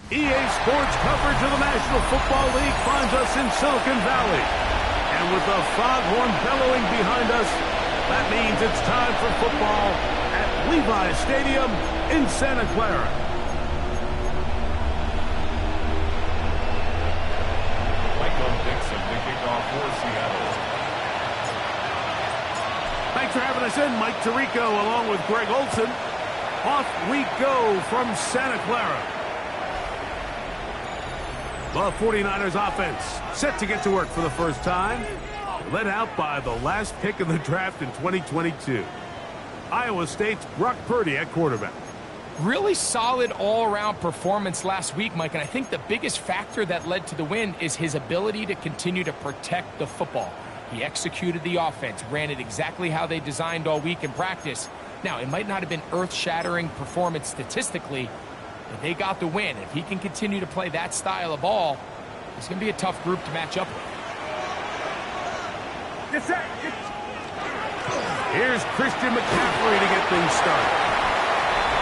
EA Sports coverage of the National Football League finds us in Silicon Valley. And with the foghorn bellowing behind us, that means it's time for football at Levi's Stadium in Santa Clara. Michael Dixon, the kickoff for Seattle. Thanks for having us in, Mike Tirico, along with Greg Olson. Off we go from Santa Clara. The 49ers offense set to get to work for the first time, led out by the last pick of the draft in 2022. Iowa State's Brock Purdy at quarterback. Really solid all-around performance last week, Mike, and I think the biggest factor that led to the win is his ability to continue to protect the football. He executed the offense, ran it exactly how they designed all week in practice. Now, it might not have been earth-shattering performance statistically, but they got the win. If he can continue to play that style of ball, it's going to be a tough group to match up with. Here's Christian McCaffrey to get things started.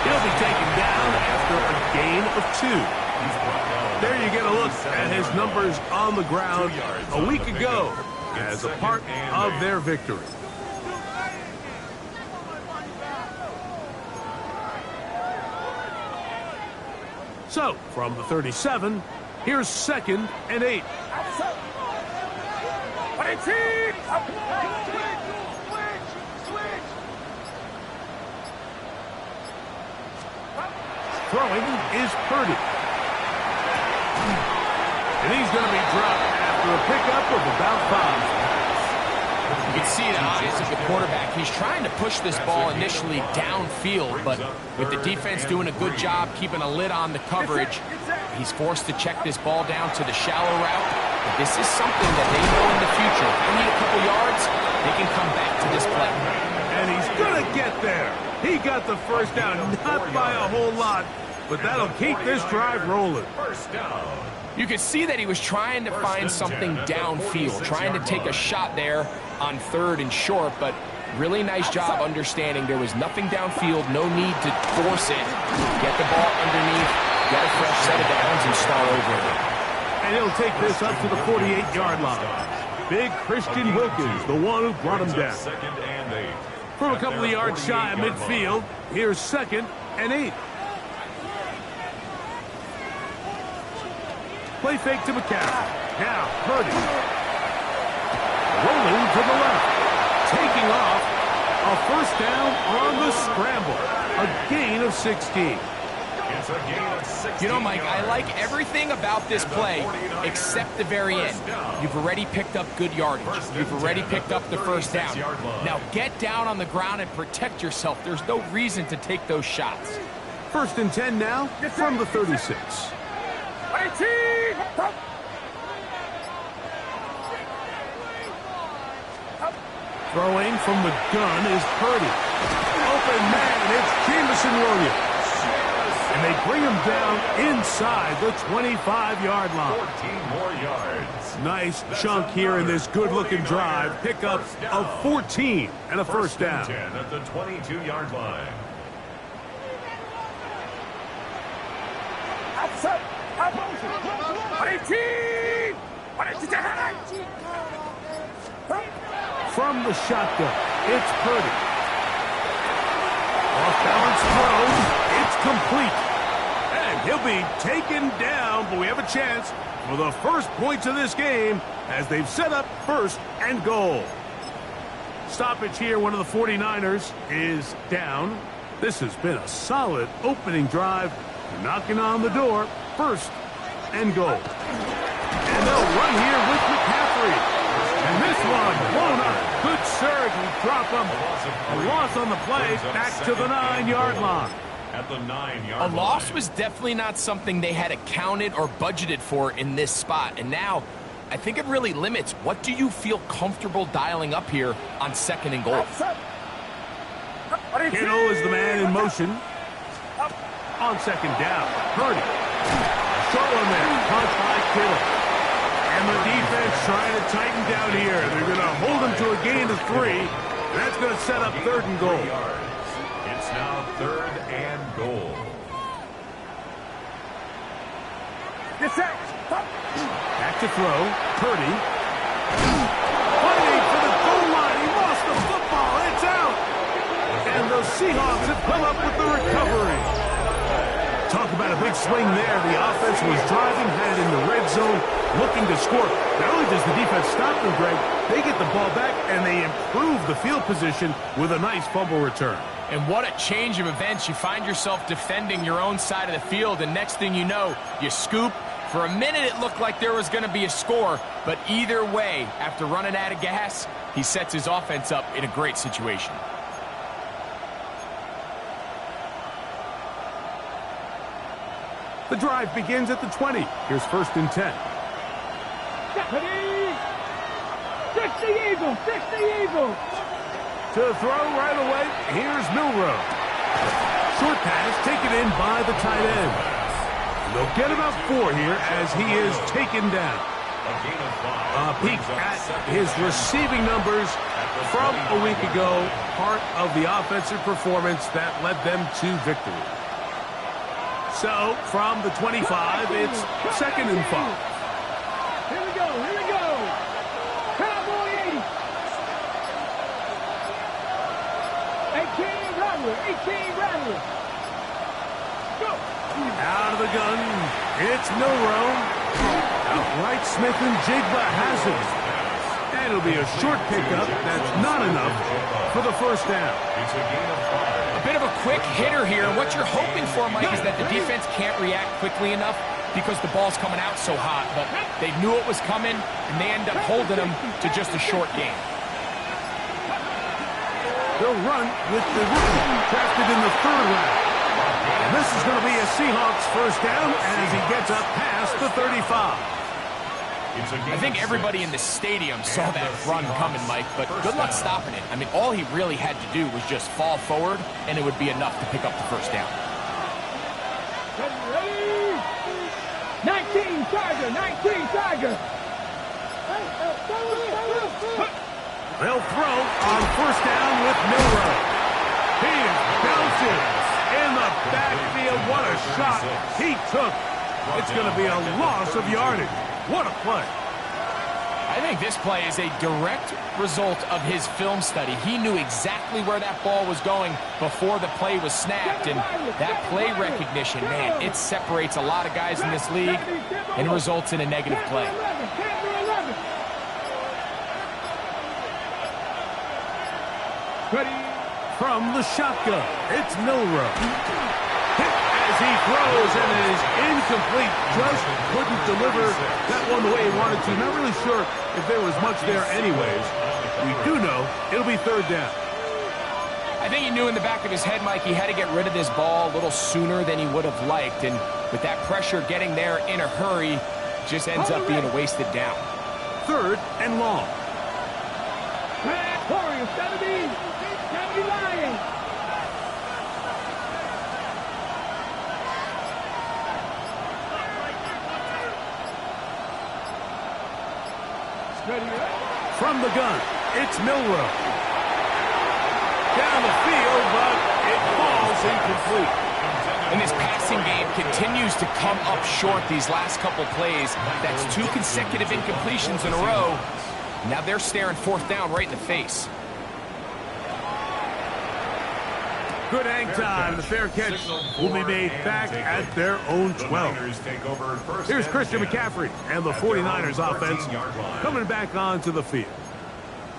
He'll be taken down after a gain of 2. There you get a look at his numbers on the ground a week ago as a part of their victory. So, from the 37, here's 2nd and 8. Throwing is Purdy. And he's going to be dropped after a pickup of about 5. You can see the eyes of the quarterback. He's trying to push this ball initially downfield, but with the defense doing a good job keeping a lid on the coverage, he's forced to check this ball down to the shallow route. But this is something that they know in the future. If they need a couple yards, they can come back to this play. And he's going to get there. He got the first down, not by a whole lot, but that'll keep this drive rolling. First down. You could see that he was trying to find something downfield, trying to take a shot there on 3rd and short, but really nice job understanding there was nothing downfield, no need to force it. Get the ball underneath, get a fresh set of downs, and start over again. And he'll take this up to the 48-yard line. Big Christian Wilkins, the one who brought him down. 2nd and 8. From a couple of yards shy of midfield, here's 2nd and 8. Play fake to McCaffrey. Now, Purdy. Rolling to the left. Taking off. A first down on the scramble. A gain of 16. It's a gain of 16. You know, Mike, I like everything about this play except the very end. You've already picked up good yardage. You've already picked up the first down. Now get down on the ground and protect yourself. There's no reason to take those shots. 1st and 10 now from the 36. Throwing from the gun is Purdy. Open man, it's Jamison Williams. And they bring him down inside the 25-yard line. 14 more yards. Nice chunk here in this good-looking drive. Pickup of 14 and a first down. 10 at the 22-yard line. From the shotgun, it's Purdy. Off-balance throw, it's complete. And he'll be taken down, but we have a chance for the first points of this game as they've set up first and goal. Stoppage here, one of the 49ers is down. This has been a solid opening drive. Knocking on the door, first and goal. And they'll run here with McCaffrey. And this one blown up. Good surge. We drop him. A loss on the play. Back to the 9-yard line. At the 9-yard line. A loss was definitely not something they had accounted or budgeted for in this spot. And now, I think it really limits. What do you feel comfortable dialing up here on second and goal? Kittle is the man in motion. On second down, Purdy. Short one there, caught by Kittle. And the defense trying to tighten down here. They're going to hold him to a gain of 3. That's going to set up third and goal. It's now third and goal. Back to throw, Purdy. Fighting for the goal line. He lost the football. It's out. And the Seahawks have come up with the recovery. Talk about a big swing there. The offense was driving, had it in the red zone, looking to score. Not only does the defense stop them, Greg, they get the ball back, and they improve the field position with a nice fumble return. And what a change of events. You find yourself defending your own side of the field, and next thing you know, you scoop. For a minute, it looked like there was going to be a score, but either way, after running out of gas, he sets his offense up in a great situation. The drive begins at the 20. Here's first and 10. Fix the Eagle! Fix the Eagle! To throw right away, here's Milroe. Short pass taken in by the tight end. They'll get about 4 here as he is taken down. A peek at his receiving numbers from a week ago, part of the offensive performance that led them to victory. So, from the 25, it's second and 5. Here we go! Here we go! Cowboy 80! 18 Rattler! 18 Rattler! Go! Out of the gun, it's Milroe. Outright Smith and Jigba has it. And it'll be a short pickup. That's not enough for the first down. It's a gain of 5. A bit of a quick hitter here. What you're hoping for, Mike, is that the defense can't react quickly enough because the ball's coming out so hot. But they knew it was coming, and they end up holding them to just a short game. They'll run with the rookie drafted in the 3rd round. And this is going to be a Seahawks first down as he gets up past the 35. I think everybody in the stadium saw that run coming, Mike, but good luck stopping it. I mean, all he really had to do was just fall forward, and it would be enough to pick up the first down. 19 Tiger! 19 Tiger! They'll throw on first down with Milroe. He bounces in the backfield. What a shot he took. It's going to be a loss of yardage. What a play. I think this play is a direct result of his film study. He knew exactly where that ball was going before the play was snapped, and that play recognition, man, it separates a lot of guys in this league and results in a negative play. From the shotgun, it's Milroe. As he throws, and it is incomplete. Just couldn't deliver that one the way he wanted to. Not really sure if there was much there anyways. We do know it'll be third down. I think he knew in the back of his head, Mike, he had to get rid of this ball a little sooner than he would have liked. And with that pressure getting there in a hurry, just ends up being a wasted down. Third and long. Warriors, gotta be lying. From the gun, it's Milroe. Down the field, but it falls incomplete. In this pass passing game continues to come up short these last couple plays. That's 2 consecutive incompletions in a row. Now they're staring 4th down right in the face. Good hang time. The fair catch will be made back at their own 12. Here's Christian McCaffrey and the 49ers offense coming back onto the field.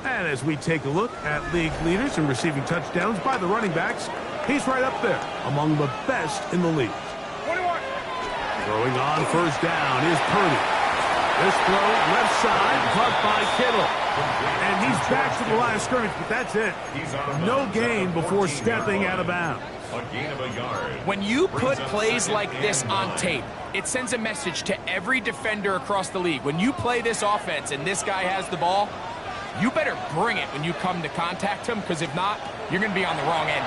And as we take a look at league leaders in receiving touchdowns by the running backs, he's right up there among the best in the league. 21. Throwing on 1st down is Purdy. This throw left side, caught by Kittle. And he's back to the line of scrimmage, but that's it. No gain before stepping out of bounds. A gain of a yard. When you put plays like this on tape, it sends a message to every defender across the league. When you play this offense and this guy has the ball, you better bring it when you come to contact him, because if not, you're going to be on the wrong end.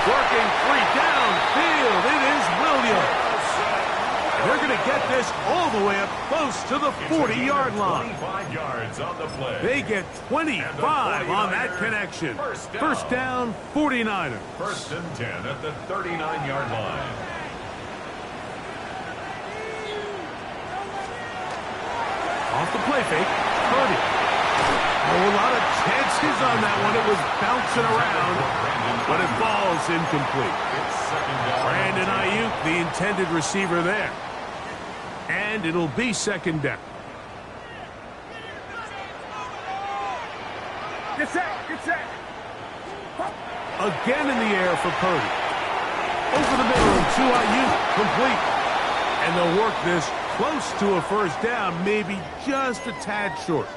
Working 3 downfield, it is Williams. They're going to get this all the way up close to the 40-yard line. 25 yards on the play. They get 25 on that connection. First down, 49ers. 1st and 10 at the 39-yard line. Off the play fake, Purdy. Oh, a lot of chances on that one. It was bouncing around, but it falls incomplete. Brandon Ayuk, the intended receiver there. And it'll be 2nd down. Get set. Get set. Again in the air for Purdy. Over the middle to Ayuk, complete. And they'll work this close to a 1st down, maybe just a tad short.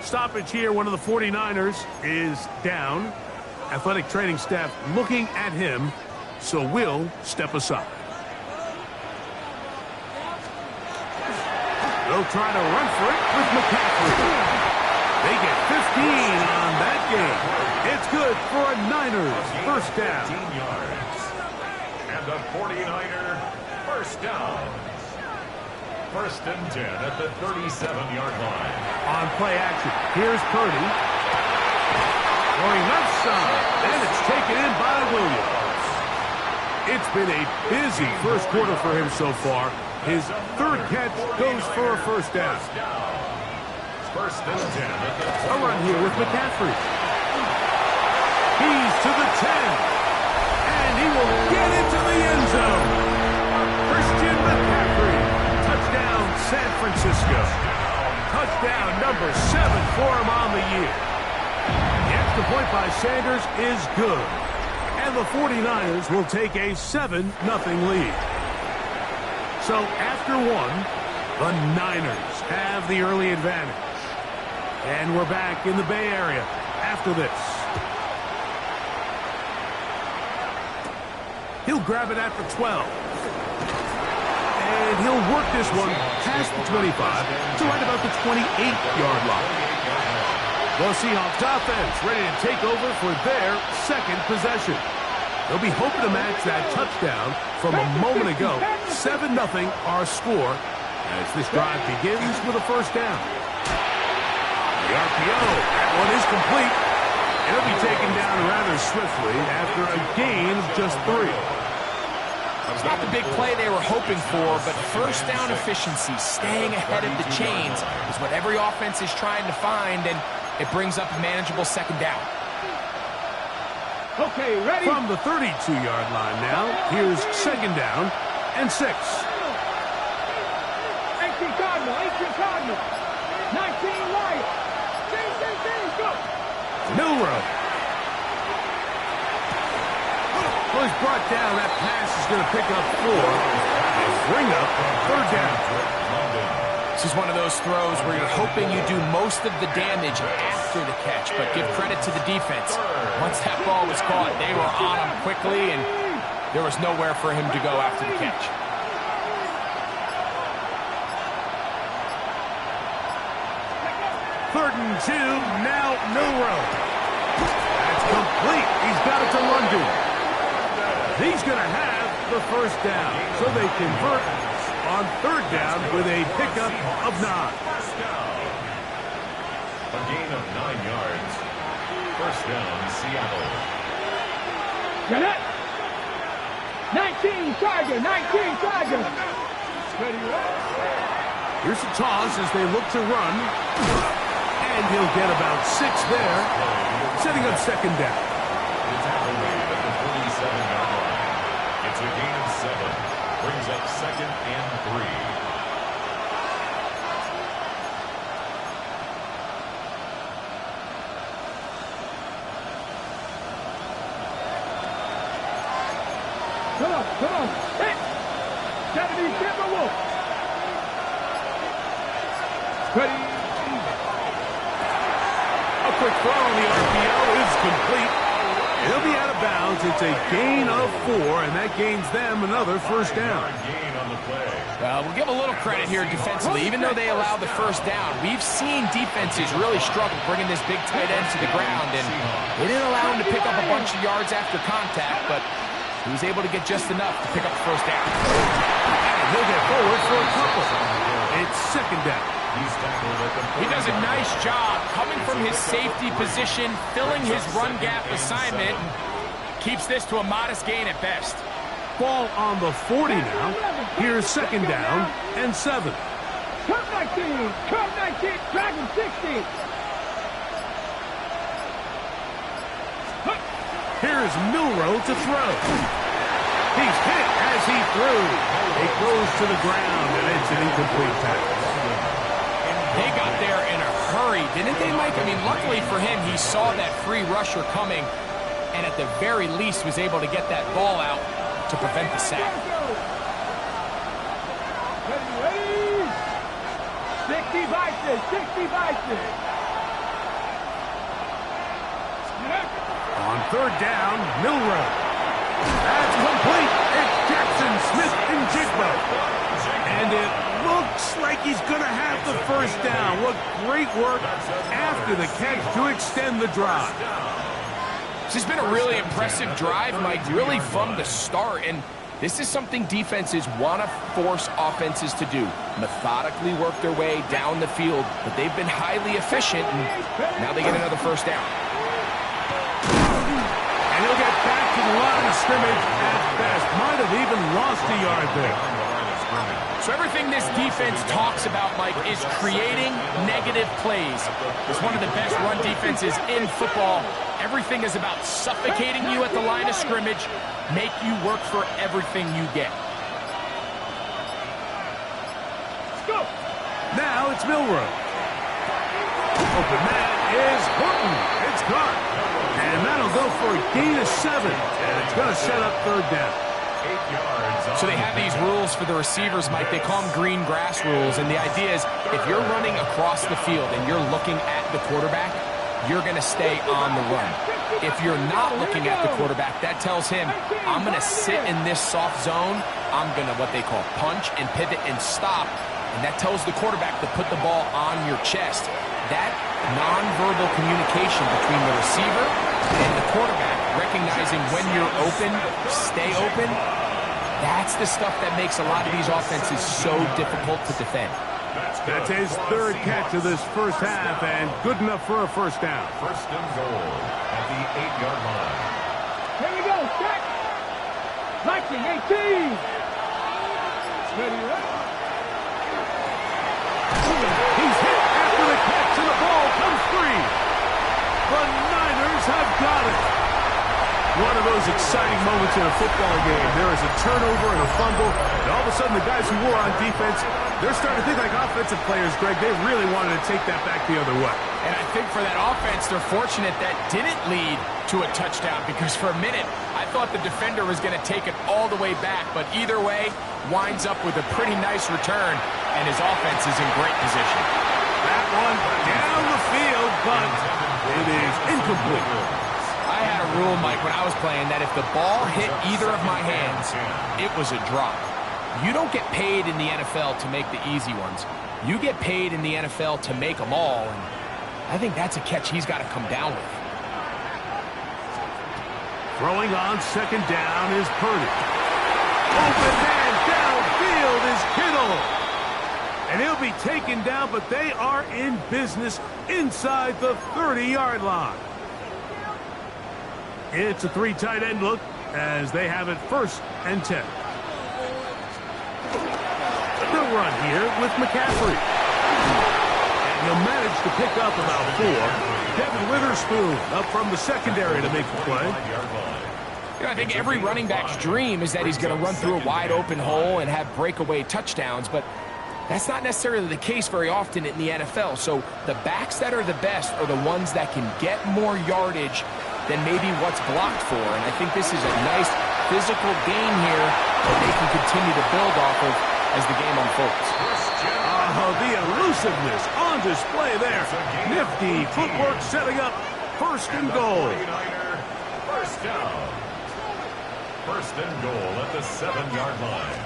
Stoppage here, one of the 49ers is down. Athletic training staff looking at him, so we'll step aside. They'll try to run for it with McCaffrey. They get 15 on that game. It's good for a Niners 1st down. 15 yards. And the 49er 1st down. 1st and 10 at the 37-yard line. On play action, here's Purdy. Going left side, and it's taken in by Williams. It's been a busy 1st quarter for him so far. His 3rd catch goes for a 1st down. 1st and 10 at the A run here with McCaffrey. He's to the 10. And he will get into the end zone. Christian McCaffrey. Touchdown, San Francisco. Touchdown number 7 for him on the year. The extra point by Sanders is good. And the 49ers will take a 7-0 lead. So after 1, the Niners have the early advantage. And we're back in the Bay Area after this. He'll grab it at the 12. And he'll work this one past the 25 to right about the 28-yard line. The Seahawks offense ready to take over for their 2nd possession. They'll be hoping to match that touchdown from a moment ago. 7-0 our score as this drive begins with a 1st down. The RPO, that one is complete. It'll be taken down rather swiftly after a gain of just 3. It's not the big play they were hoping for, but 1st down efficiency, staying ahead of the chains, is what every offense is trying to find, and it brings up a manageable 2nd down. Okay, ready? From the 32-yard line now, here's 2nd down and 6. 18 Cardinal, 18 Cardinal. 19 Lion. Go. Milrow. Well, he's brought down. That pass is going to pick up 4 and bring up 3rd down. This is one of those throws where you're hoping you do most of the damage after the catch, but give credit to the defense. Once that ball was caught, they were on him quickly, and there was nowhere for him to go after the catch. Third and 2, now Milrow. That's complete. He's got it to London. He's going to have the 1st down, so they convert on 3rd down with a pickup of 9. A gain of 9 yards. 1st down, Seattle. Get it. 19 Tiger, 19 Tiger. Here's the toss as they look to run. And he'll get about 6 there, setting up second down. The tackle made at the 47-yard line. It's a gain of 7. Brings up second and 3. Come on. Hit. 70 Timberwolf. Ready. A quick throw on the RPO is complete. He'll be out of bounds. It's a gain of 4, and that gains them another first down. Gain on the play. Well, we'll give a little credit here defensively. Even though they allowed the first down, we've seen defenses really struggle bringing this big tight end to the ground, and they didn't allow him to pick up a bunch of yards after contact, but he was able to get just enough to pick up the first down. And he'll get forward for a couple. It's second down. He does a nice job coming from his safety position, filling his run gap assignment, and keeps this to a modest gain at best. Ball on the 40 now. Here's second down and 7. Cut 19, Dragon 60. Here's Milroe to throw. He's hit as he threw. It goes to the ground, and it's an incomplete pass. They got there in a hurry, didn't they, Mike? I mean, luckily for him, he saw that free rusher coming, and at the very least was able to get that ball out to prevent the sack. Ready. 60 Vices. On third down, Milroe. That's complete. It's Jackson, Smith, and Jigba. And it looks like he's going to have the first down. What great work after the catch to extend the drive. This has been a really impressive drive, Mike, really from the start. And this is something defenses want to force offenses to do. Methodically work their way down the field, but they've been highly efficient, and now they get another first down. And he'll get back to the line of scrimmage at best. Might have even lost a yard there. So everything this defense talks about, Mike, is creating negative plays. It's one of the best run defenses in football. Everything is about suffocating you at the line of scrimmage, make you work for everything you get. Let's go. Now it's Milroe. Open man is Horton. It's caught. And that'll go for a gain of 7. And it's going to set up third down. 8 yards. So they have these rules for the receivers, Mike. They call them green grass rules. And the idea is if you're running across the field and you're looking at the quarterback, you're going to stay on the run. If you're not looking at the quarterback, that tells him, I'm going to sit in this soft zone. I'm going to what they call punch and pivot and stop. And that tells the quarterback to put the ball on your chest. That nonverbal communication between the receiver and the quarterback, recognizing when you're open, stay open, that's the stuff that makes a lot of these offenses so difficult to defend. That's his third catch of this first half, and good enough for a first down. First and goal at the 8-yard line. Here we go, set. Lightning 18. Ready, right? He's hit after the catch, and the ball comes free. The Niners have got it. One of those exciting moments in a football game. There is a turnover and a fumble, and all of a sudden the guys who were on defense, they're starting to think like offensive players, Greg. They really wanted to take that back the other way. And I think for that offense, they're fortunate that didn't lead to a touchdown, because for a minute, I thought the defender was going to take it all the way back, but either way, winds up with a pretty nice return, and his offense is in great position. That one down the field, but it is incomplete. I had a rule, Mike, when I was playing, that if the ball hit either of my hands, it was a drop. You don't get paid in the NFL to make the easy ones. You get paid in the NFL to make them all, and I think that's a catch he's got to come down with. Throwing on second down is Purdy. Open man downfield is Kittle. And he'll be taken down, but they are in business inside the 30-yard line. It's a 3 tight end look. as they have it 1st and 10. They'll run here with McCaffrey. And he'll manage to pick up about 4. Devin Witherspoon up from the secondary to make the play. You know, I think every running back's dream is that he's going to run through a wide open hole and have breakaway touchdowns, but that's not necessarily the case very often in the NFL. So the backs that are the best are the ones that can get more yardage than maybe what's blocked for. And I think this is a nice physical game here that they can continue to build off of as the game unfolds. The elusiveness on display there. Nifty footwork setting up 1st and goal. 1st down. 1st and goal at the 7-yard line.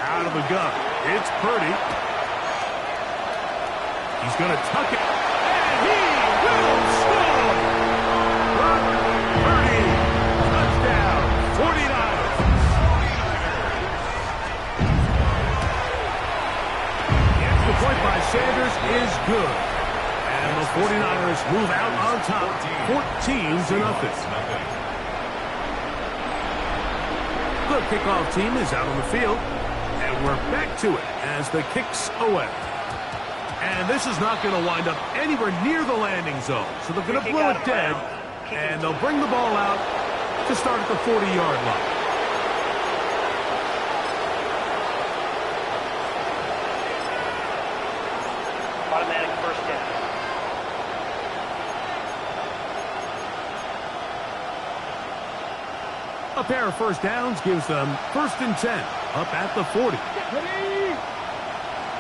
Out of the gun. It's Purdy. He's going to tuck it. And he will score. Purdy. Touchdown. 49ers. The point by Sanders is good. And the 49ers move out on top. 14-0. The kickoff team is out on the field. And we're back to it as the kick's away. And this is not going to wind up anywhere near the landing zone. So they're going to blow it dead. And they'll bring the ball out to start at the 40-yard line. Automatic 1st down. A pair of 1st downs gives them 1st and 10 up at the 40.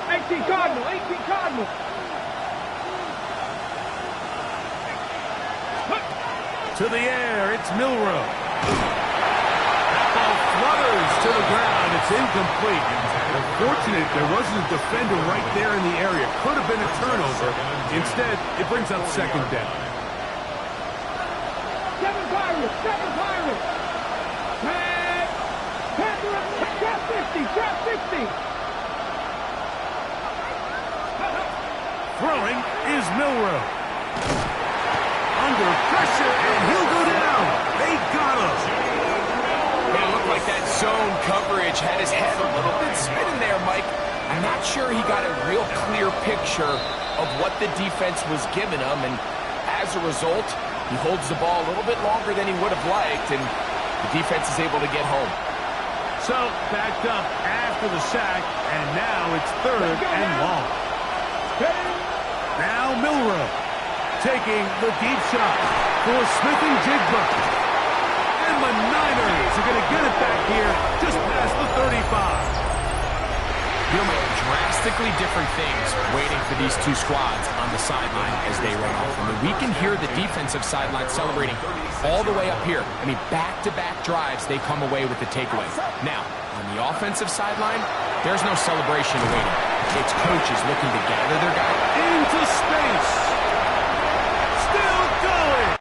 18 Cardinal, 18 Cardinal. To the air, it's Milroe. That ball flutters to the ground. It's incomplete. Unfortunate there wasn't a defender right there in the area. Could have been a turnover. Instead, it brings up 2nd down. 7 Pirates, 7 Pirates. Trap 50, trap 50. Throwing is Milroe. Under pressure, and he'll go down. They got him. It looked like that zone coverage had his head a little bit spinning there, Mike. I'm not sure he got a real clear picture of what the defense was giving him, and as a result, he holds the ball a little bit longer than he would have liked, and the defense is able to get home. So, backed up after the sack, and now it's 3rd and long. Now Milroe taking the deep shot for Smith and Jigba. And the Niners are going to get it back here just past the 35. You know, drastically different things waiting for these two squads on the sideline as they run off. I mean, we can hear the defensive sideline celebrating all the way up here. I mean, back-to-back drives, they come away with the takeaway. Now, on the offensive sideline, there's no celebration awaiting. It's coaches looking to gather their guys into space. Still going.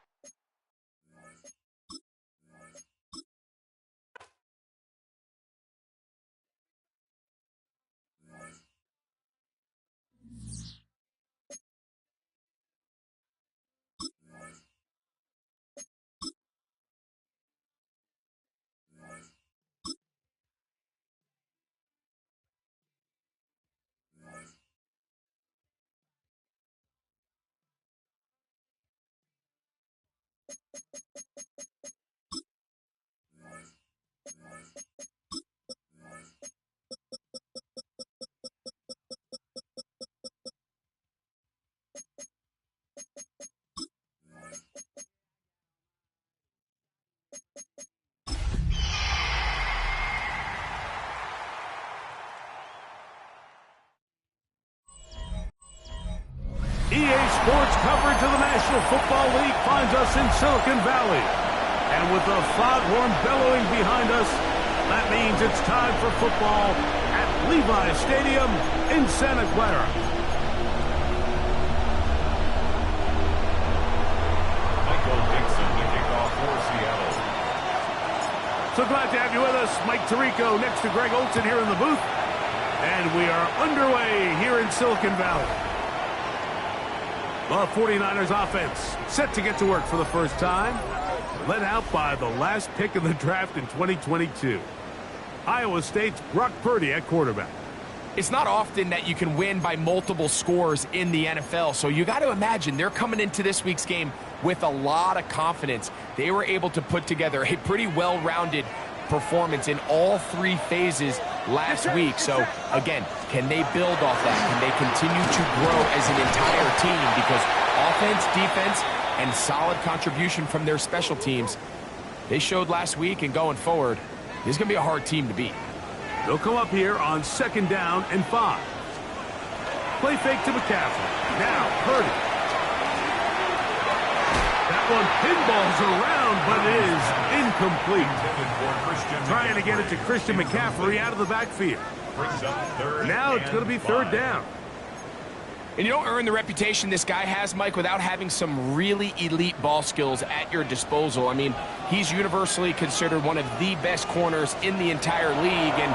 EA Sports coverage of the National Football League finds us in Silicon Valley. And with the foghorn bellowing behind us, that means it's time for football at Levi Stadium in Santa Clara. Michael Dixon to kick off for Seattle. So glad to have you with us. Mike Tirico next to Greg Olson here in the booth. And we are underway here in Silicon Valley. The 49ers offense set to get to work for the first time. Led out by the last pick of the draft in 2022. Iowa State's Brock Purdy at quarterback. It's not often that you can win by multiple scores in the NFL, so you got to imagine they're coming into this week's game with a lot of confidence. They were able to put together a pretty well-rounded performance in all three phases last week. So, again, can they build off that? Can they continue to grow as an entire team? Because offense, defense, and solid contribution from their special teams, they showed last week, and going forward, this is going to be a hard team to beat. They'll come up here on 2nd down and 5. Play fake to McCaffrey. Now, Purdy. That one pinballs around, but it is incomplete. Trying to get it to Christian McCaffrey out of the backfield. Now it's going to be 3rd down. And you don't earn the reputation this guy has, Mike, without having some really elite ball skills at your disposal. I mean, he's universally considered one of the best corners in the entire league, and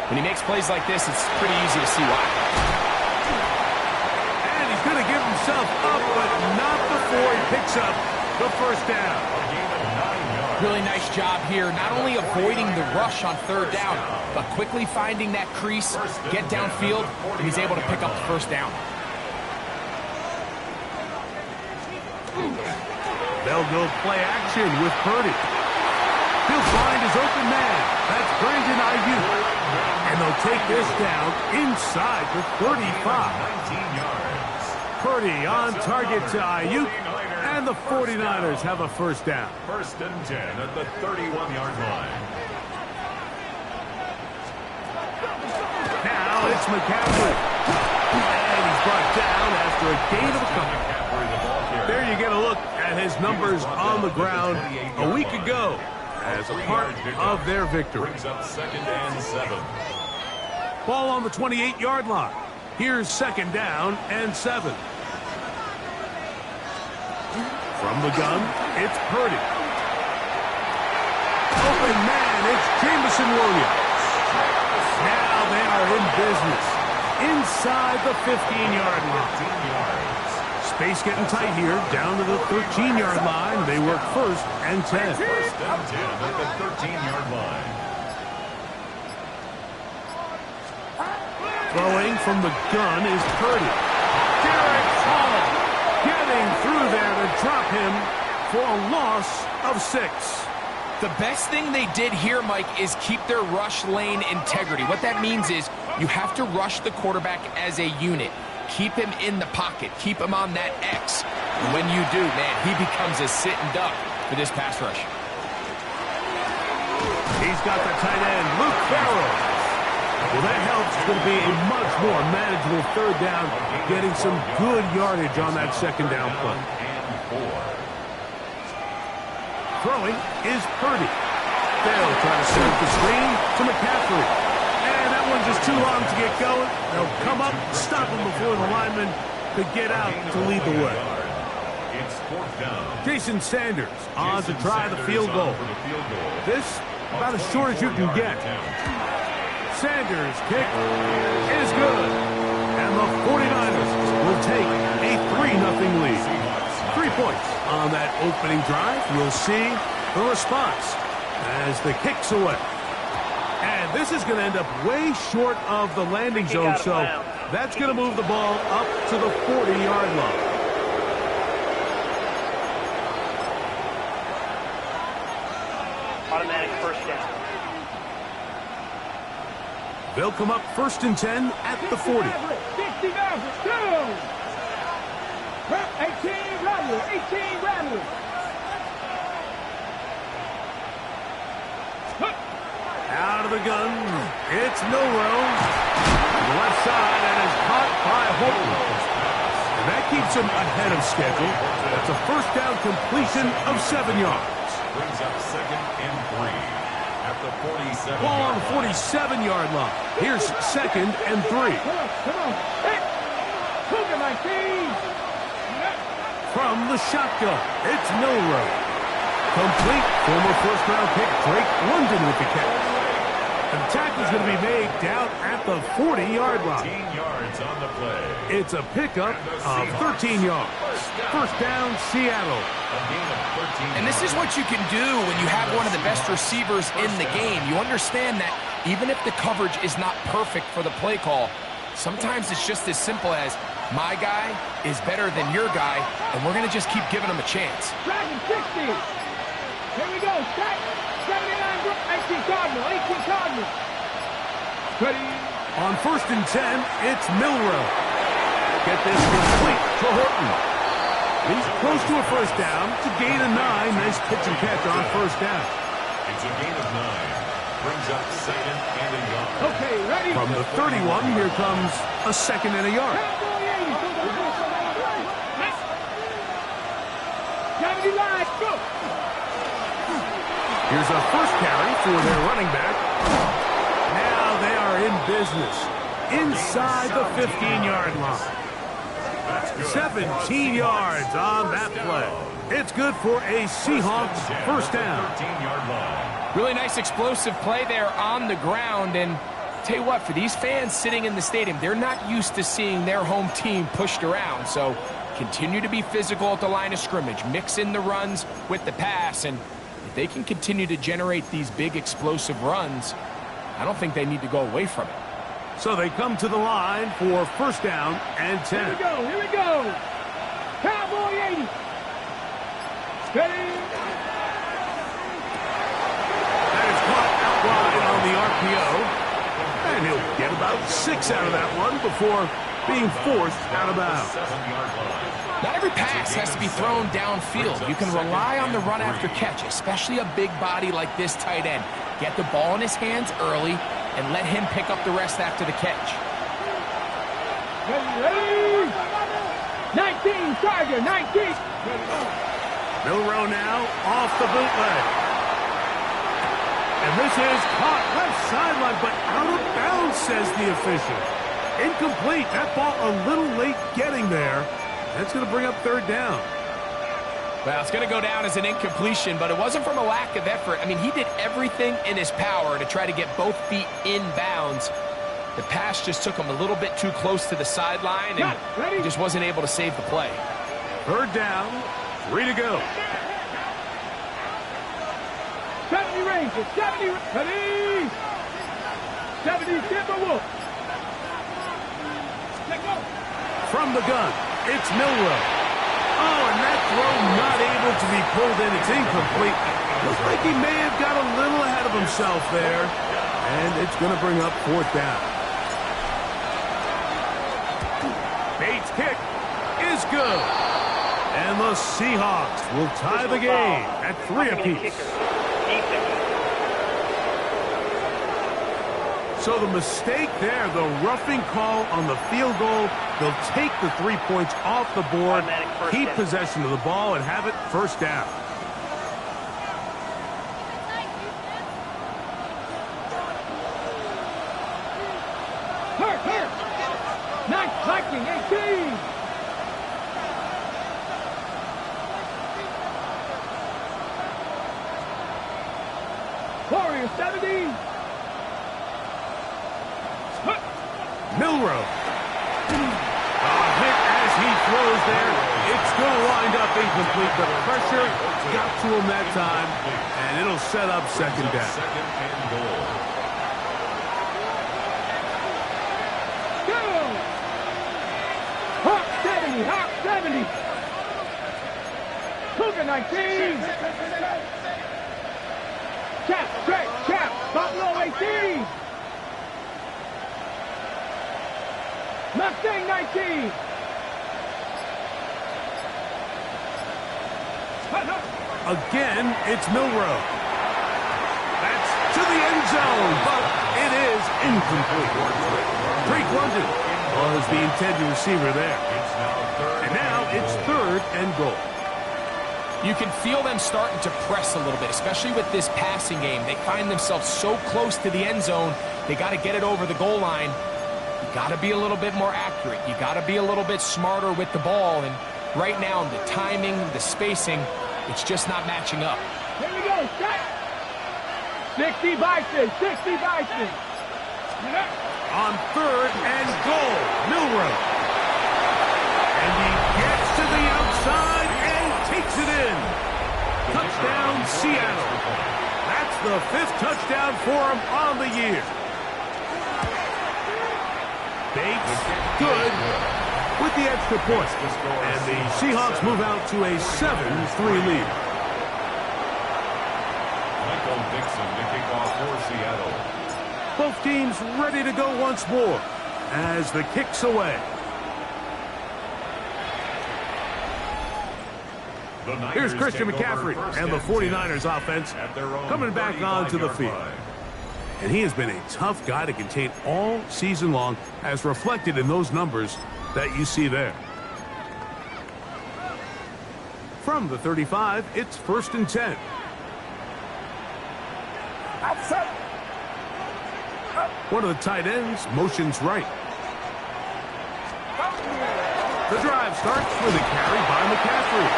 when he makes plays like this, it's pretty easy to see why. And he's going to give himself up, but not before he picks up the 1st down. Really nice job here, not only avoiding the rush on 3rd down, but quickly finding that crease, get downfield, and he's able to pick up the 1st down. They'll go play action with Purdy. He'll find his open man. That's Brandon Ayuk. And they'll take this down inside the 35. 19 yards. Purdy on target to Ayuk. And the 49ers have a 1st down. 1st and 10 at the 31-yard line. Now it's McCaffrey. And he's brought down after a gain of a couple. There you get a look at his numbers on the ground a week ago as a part of their victory. Brings up 2nd and 7. Ball on the 28-yard line. Here's 2nd down and 7. From the gun, it's Purdy. Open man, it's Jameson Williams. Now they are in business inside the 15-yard line. 15 yards. Space getting tight here, down to the 13-yard line. They work 1st and 10. 1st and 10 at the 13-yard line. Throwing from the gun is Purdy. Derek Hall getting through there to drop him for a loss of 6. The best thing they did here, Mike, is keep their rush lane integrity. What that means is you have to rush the quarterback as a unit. Keep him in the pocket. Keep him on that X. And when you do, man, he becomes a sitting duck for this pass rush. He's got the tight end, Luke Farrell. Well, that helps. It's going to be a much more manageable 3rd down, getting some good yardage on that 2nd down play. Throwing is Purdy. They'll try to serve the screen to McCaffrey. And that one's just too long to get going. They'll come up, stop him before the lineman could get out to lead the way. It's 4th down. Jason Sanders on to try the field goal. This about as short as you can get. Sanders' kick is good. And the 49ers will take a 3-0 lead. 3 points on that opening drive. We'll see the response as the kick's away. And this is going to end up way short of the landing zone, so that's going to move the ball up to the 40-yard line. Automatic 1st down. They'll come up 1st and 10 at the 40. 60 yards, 18 Rattler, 18 Rattler. Out of the gun, it's Milrose. To the left side, and is caught by Holton. And that keeps him ahead of schedule. That's a 1st down completion of 7 yards. Brings up 2nd and 3 at the 47. Ball on the 47-yard line. Here's 2nd and 3. Come on. Hey, look at my team. From the shotgun, it's Milrose. Complete. Former 1st-round pick Drake London with the catch. The tackle's going to be made down at the 40-yard line. 15 yards on the play. It's a pickup of 13 yards. First down, Seattle. A gain of 13 And this is what you can do when you have one of the best receivers in the game. You understand that even if the coverage is not perfect for the play call, sometimes it's just as simple as my guy is better than your guy, and we're going to just keep giving him a chance. Dragon 60. Here we go. Set. 79. 18 Cardinal. 18 Cardinal. Ready. On first and 10, it's Milrow. Get this complete to Horton. He's close to a first down. It's a gain of 9. Nice pitch and catch on first down. It's a gain of 9. Brings up second and a yard. Okay, ready. From the 31, here comes a second and a yard. 70 line. Go. Here's a first carry for their running back. Now they are in business. Inside the 15-yard line. 17 yards on that play. It's good for a Seahawks first down. 13-yard line. Really nice explosive play there on the ground. And tell you what, for these fans sitting in the stadium, they're not used to seeing their home team pushed around. So continue to be physical at the line of scrimmage. Mix in the runs with the pass. And if they can continue to generate these big explosive runs, I don't think they need to go away from it. So they come to the line for first down and 10. Here we go. Here we go. Cowboy 80. Steady. That is caught out wide on the RPO. And he'll get about 6 out of that one before being forced out of bounds. 7-yard line. Not every pass has to be thrown downfield. You can rely on the run after catch, especially a big body like this tight end. Get the ball in his hands early and let him pick up the rest after the catch. Ready. 19, Charger, 19. Milrow now off the bootleg. And this is caught left sideline, but out of bounds, says the official. Incomplete. That ball a little late getting there. That's going to bring up third down. Well, it's going to go down as an incompletion, but it wasn't from a lack of effort. I mean, he did everything in his power to try to get both feet in bounds. The pass just took him a little bit too close to the sideline, and he just wasn't able to save the play. Third down, 3 to go. 70 Rangers, 70. Ready. 70 Timberwolves. Let go. From the gun, it's Milrow. Oh, and that throw not able to be pulled in. It's incomplete. Looks like he may have got a little ahead of himself there. And it's going to bring up fourth down. Bates' kick is good. And the Seahawks will tie the game at 3 apiece. So the mistake there, the roughing call on the field goal, they'll take the 3 points off the board, keep possession of the ball, and have it first down. Hurt. 19, 18. Warriors, 70. Milrow. Hit as he throws there. It's going to wind up incomplete. The pressure got to him that time, and it'll set up second down. Second and goal. Go. Hawk 70. Hawk 70. Cougar 19. Cap, straight, cap. Buffalo 18. Mustang 19. Again, it's Milrow. That's to the end zone, but it is incomplete. Drake London was the intended receiver there. And now it's third and goal. You can feel them starting to press a little bit, especially with this passing game. They find themselves so close to the end zone, they got to get it over the goal line. You got to be a little bit more accurate. You got to be a little bit smarter with the ball. And right now, the timing, the spacing, it's just not matching up. Here we go. Set. 60 Bison, 60 Bison. On 3rd and goal, Milrow. And he gets to the outside and takes it in. Touchdown, Seattle. That's the 5th touchdown for him on the year. Bates, good, with the extra point. And the Seahawks move out to a 7-3 lead. Michael Dixon to kick off for Seattle. Both teams ready to go once more as the kick's away. Here's Christian McCaffrey and the 49ers offense coming back onto the field. And he has been a tough guy to contain all season long, as reflected in those numbers that you see there. From the 35, it's 1st and 10. One of the tight ends motions right. The drive starts with a carry by McCaffrey.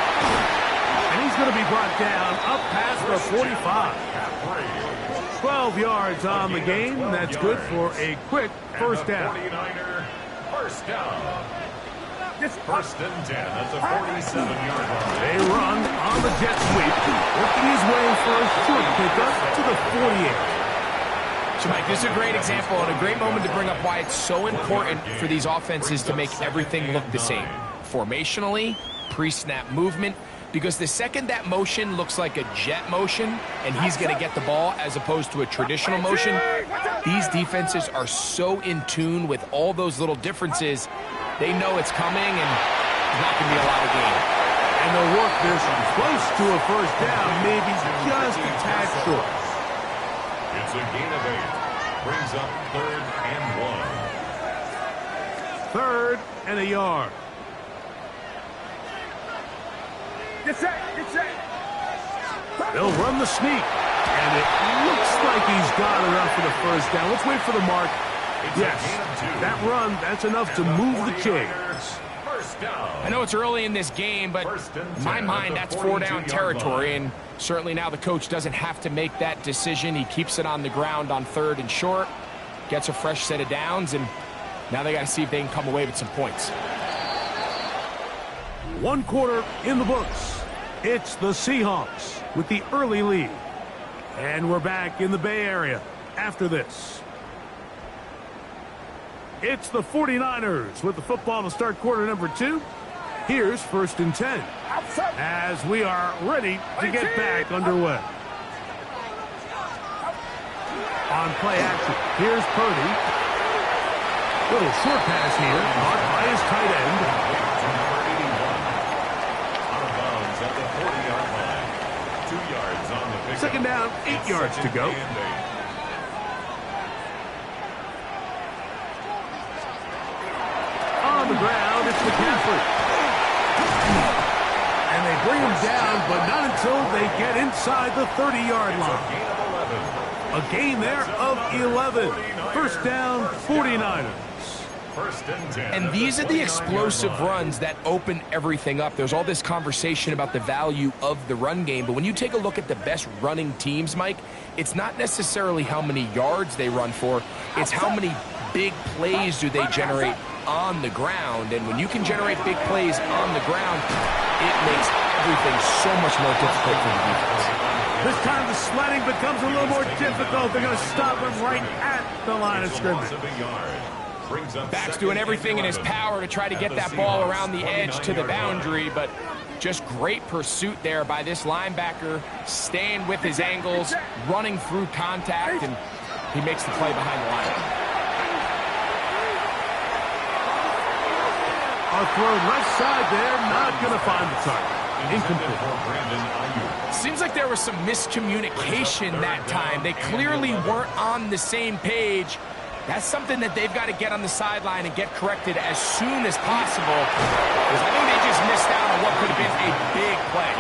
And he's going to be brought down up past the 45. 12 yards on the game. That's good for a quick first down. 49er first down. 1st and 10 at the 47-yard line. They run on the jet sweep, working his way for a short pickup to the 48. So, Mike, this is a great example and a great moment to bring up why it's so important for these offenses to make everything look the same. Formationally, pre-snap movement, because the second that motion looks like a jet motion and he's going to get the ball as opposed to a traditional motion, these defenses are so in tune with all those little differences. They know it's coming and it's not going to be a lot of gain. And they'll work this close to a first down, maybe just a tad short. It's a gain of 8. Brings up 3rd and 1. 3rd and a yard. Get set, get set. They'll run the sneak. And it looks like he's got enough for the first down. Let's wait for the mark. Yes, that run, that's enough to move the chains. I know it's early in this game, but in my mind, that's 4-down territory, and certainly now the coach doesn't have to make that decision. He keeps it on the ground on 3rd and short, gets a fresh set of downs, and now they got to see if they can come away with some points. 1 quarter in the books. It's the Seahawks with the early lead. And we're back in the Bay Area after this. It's the 49ers with the football to start quarter number 2. Here's 1st and 10 as we are ready to get back underway. On play action, here's Purdy. Little short pass here, caught by his tight end. Out of bounds at the 40-yard line. 2 yards on the pickup. 2nd down, 8 yards to go. On the ground, it's McCaffrey. And they bring him down, but not until they get inside the 30-yard line. A gain there of 11. 1st down, 49ers. 1st and 10. And these are the explosive runs that open everything up. There's all this conversation about the value of the run game, but when you take a look at the best running teams, Mike, it's not necessarily how many yards they run for, it's how many big plays do they generate on the ground. And when you can generate big plays on the ground, it makes everything so much more difficult for the defense. This time the sledding becomes a little more difficult. They're going to stop him right at the line of scrimmage. Back's doing everything in his power to try to get that ball around the edge to the boundary, but just great pursuit there by this linebacker, staying with his angles, running through contact, and he makes the play behind the line. A throw left side there, not going to find the target. Incomplete. Seems like there was some miscommunication that time. They clearly weren't on the same page. That's something that they've got to get on the sideline and get corrected as soon as possible, because I think they just missed out on what could have been a big play.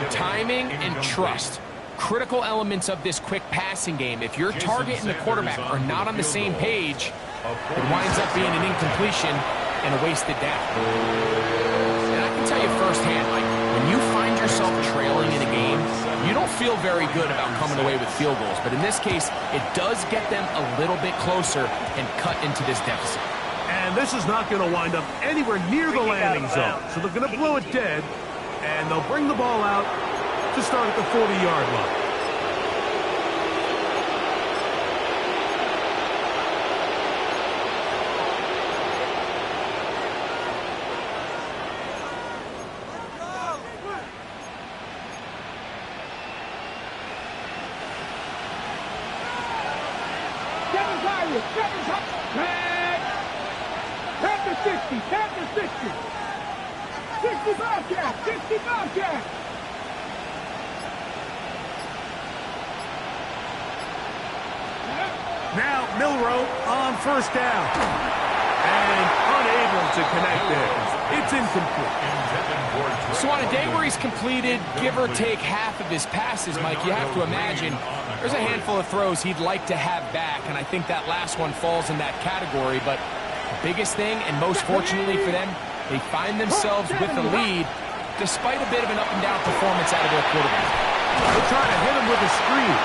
Timing and trust, critical elements of this quick passing game. If your target and the quarterback are not on the same page, it winds up being an incompletion and a wasted down. And I can tell you firsthand, like, when you find yourself trailing in a game, you don't feel very good about coming away with field goals. But in this case, it does get them a little bit closer and cut into this deficit. And this is not going to wind up anywhere near the landing zone. So they're going to blow it dead, and they'll bring the ball out to start at the 40-yard line. Now Milroe on first down. And unable to connect there. It's incomplete. So on a day where he's completed, give or take half of his passes, Mike, you have to imagine there's a handful of throws he'd like to have back, and I think that last one falls in that category. But the biggest thing, and most fortunately for them, they find themselves with the lead despite a bit of an up-and-down performance out of their quarterback. They'll try to hit him with a screen.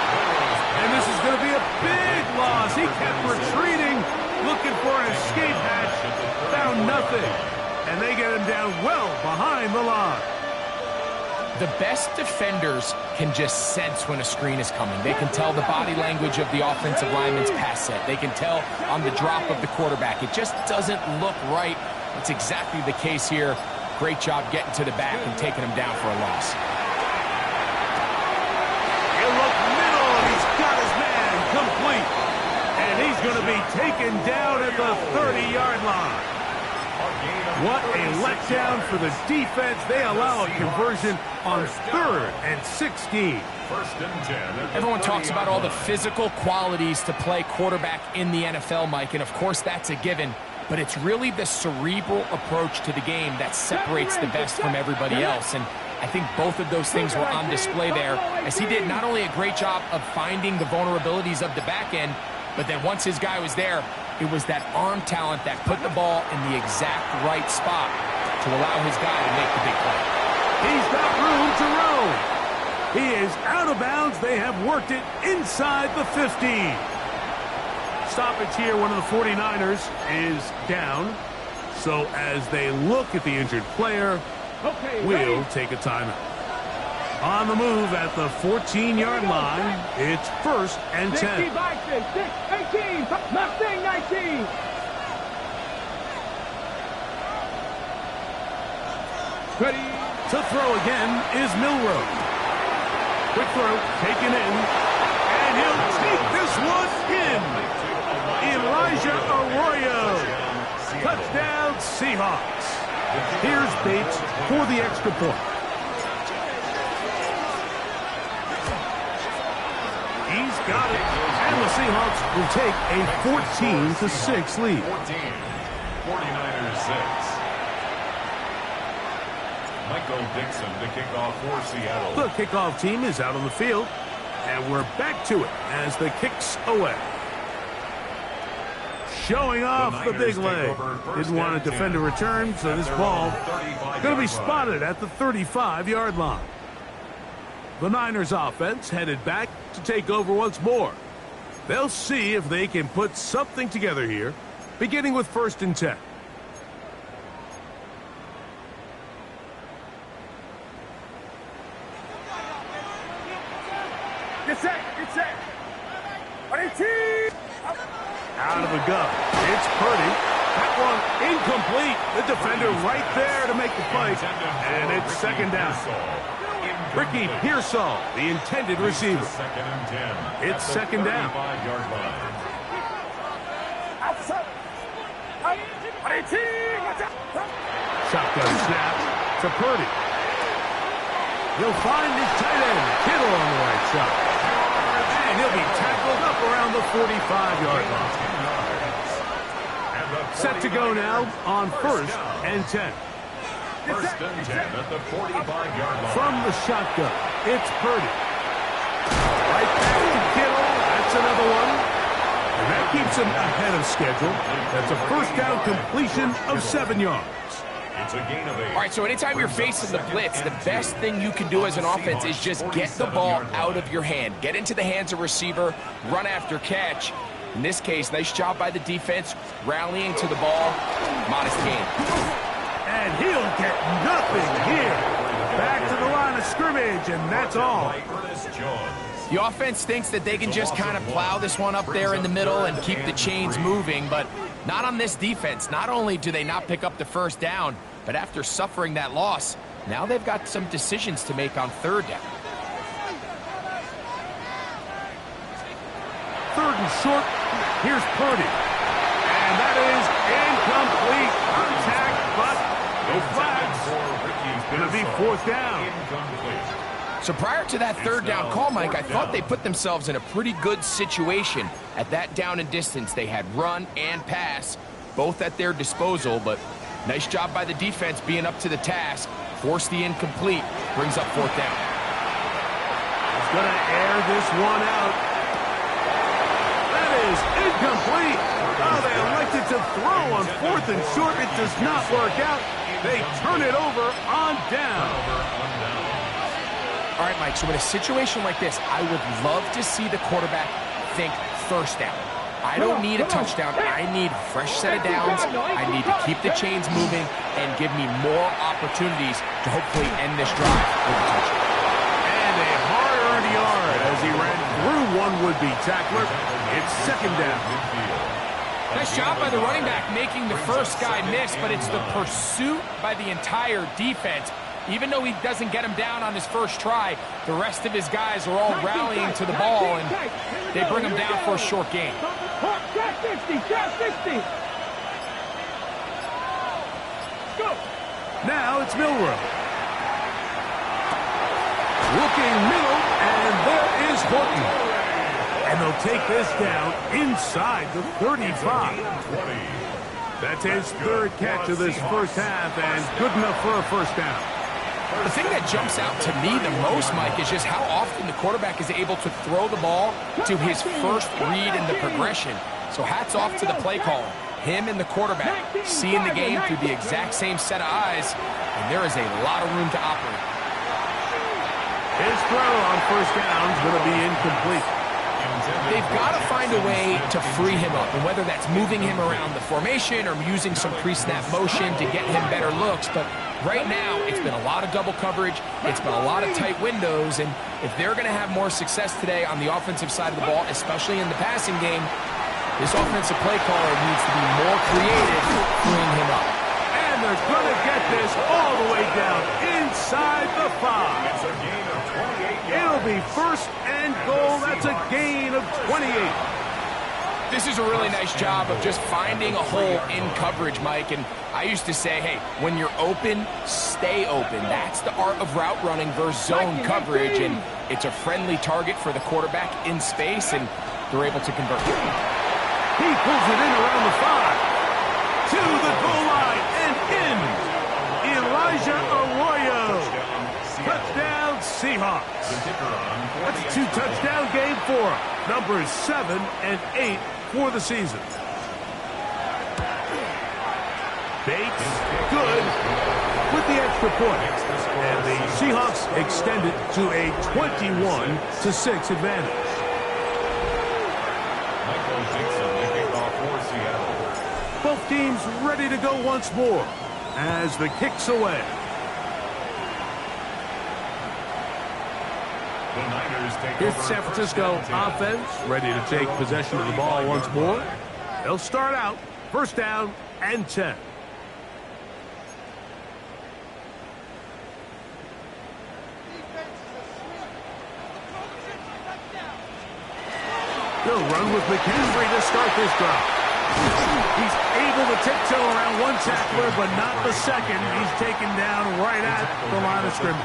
And this is going to be a big loss. He kept retreating, looking for an escape hatch. Found nothing. And they get him down well behind the line. The best defenders can just sense when a screen is coming. They can tell the body language of the offensive lineman's pass set. They can tell on the drop of the quarterback. It just doesn't look right. It's exactly the case here. Great job getting to the back and taking him down for a loss. He'll look middle, and he's got his man complete. And he's going to be taken down at the 30-yard line. What a letdown for the defense. They allow a conversion on 3rd and 16. First and 10. Everyone talks about all the physical qualities to play quarterback in the NFL, Mike, and of course that's a given. But it's really the cerebral approach to the game that separates the best from everybody else. And I think both of those things were on display there, as he did not only a great job of finding the vulnerabilities of the back end, but then once his guy was there, it was that arm talent that put the ball in the exact right spot to allow his guy to make the big play. He's got room to roam. He is out of bounds. They have worked it inside the 50. Stoppage here, one of the 49ers is down. So as they look at the injured player, we'll take a timeout. On the move at the 14-yard line, it's 1st and 10. 18, Mustang 19. Ready to throw again is Milroe. Quick throw, taken in, and he'll take this one in. Elijah Arroyo. Touchdown, Seahawks. Here's Bates for the extra point. He's got it. And the Seahawks will take a 14-6 lead. 49ers 6. Michael Dixon to kick off for Seattle. The kickoff team is out on the field, and we're back to it as the kick's away. Showing off the big leg. Didn't want a defender return, so this ball going to be spotted at the 35-yard line. The Niners offense headed back to take over once more. They'll see if they can put something together here, beginning with 1st and 10. Get set. Out of the gun. It's Purdy. That one incomplete. The defender right there to make the fight. And it's 2nd down. Ricky Pearsall, the intended receiver. It's 2nd down. Shotgun snap to Purdy. He'll find his tight end, Kittle, on the right side. And he'll be tackled up around the 45-yard line. Set to go now on 1st and 10. 1st and 10 at the 45-yard line. From the shotgun, it's Purdy. Right back to Kittle. That's another one. And that keeps him ahead of schedule. That's a 1st down completion of 7 yards. It's a gain of 8. All right, so anytime you're facing the blitz, the best thing you can do as an offense is just get the ball out of your hand. Get into the hands of receiver, run after catch. In this case, nice job by the defense, rallying to the ball. Modest gain. And he'll get nothing here. Back to the line of scrimmage, and that's all. The offense thinks that they can just kind of plow this one up there in the middle and keep the chains moving, but not on this defense. Not only do they not pick up the first down, but after suffering that loss, now they've got some decisions to make on third down. Third and short. Here's Purdy. And that is incomplete. Contact, but no flags. Going to be fourth down. So prior to that third down call, Mike, I thought they put themselves in a pretty good situation. At that down and distance, they had run and pass, both at their disposal, but nice job by the defense being up to the task. Force the incomplete, brings up fourth down. He's going to air this one out. That is incomplete. Oh, they elected to throw on fourth and short. It does not work out. They turn it over on down. All right, Mike, so in a situation like this, I would love to see the quarterback think first down. I don't need a touchdown. I need a fresh set of downs. I need to keep the chains moving and give me more opportunities to hopefully end this drive with a touchdown. And a hard-earned yard as he ran through one would-be tackler. It's second down. Nice job by the running back making the first guy miss, but it's the pursuit by the entire defense. Even though he doesn't get him down on his first try, the rest of his guys are all rallying to the ball, and they bring him down for a short gain. Now it's Milrow. Looking middle, and there is Horton. And they'll take this down inside the 35. That's his third catch of this first half, and good enough for a first down. The thing that jumps out to me the most, Mike, is just how often the quarterback is able to throw the ball to his first read in the progression. So hats off to the play caller. Him and the quarterback seeing the game through the exact same set of eyes, and there is a lot of room to operate. His throw on first down is going to be incomplete. They've got to find a way to free him up, and whether that's moving him around the formation or using some pre-snap motion to get him better looks, but right now it's been a lot of double coverage, it's been a lot of tight windows, and if they're going to have more success today on the offensive side of the ball, especially in the passing game, this offensive play caller needs to be more creative freeing him up. And they're going to get this all the way down inside the 5. It's a gain of 28 yards. It'll be first and goal. That's a gain of 28. This is a really nice job of just finding a hole in coverage, Mike. And I used to say, hey, when you're open, stay open. That's the art of route running versus zone coverage. And it's a friendly target for the quarterback in space, and they're able to convert. He pulls it in around the 5. To the goal line and in. Elijah Arroyo. Touchdown, Seahawks. That's a 2-touchdown game for him. Numbers 7 and 8 for the season. Bates, good, with the extra point. And the Seahawks extend it to a 21-6 advantage. Both teams ready to go once more as the kick's away. Here's the San Francisco offense ready to take possession of the ball once more. They'll start out first down and 10. They'll run with McHenry to start this drive. He's able to tiptoe around one tackler, but not the second. He's taken down right at the line of scrimmage.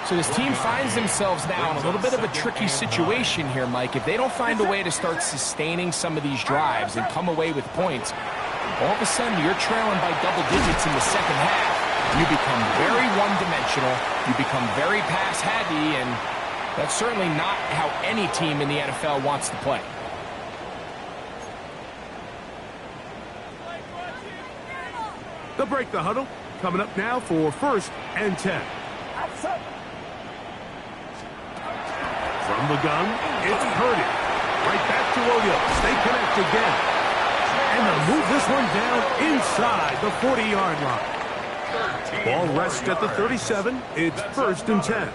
So this team finds themselves now in a little bit of a tricky situation here, Mike. If they don't find a way to start sustaining some of these drives and come away with points, all of a sudden you're trailing by double digits in the second half. You become very one-dimensional. You become very pass-heavy, and that's certainly not how any team in the NFL wants to play. They'll break the huddle. Coming up now for 1st and 10. From the gun, it's Purdy. Right back to Williams. They connect again. And they'll move this one down inside the 40-yard line. Ball rests at the 37. It's 1st and 10.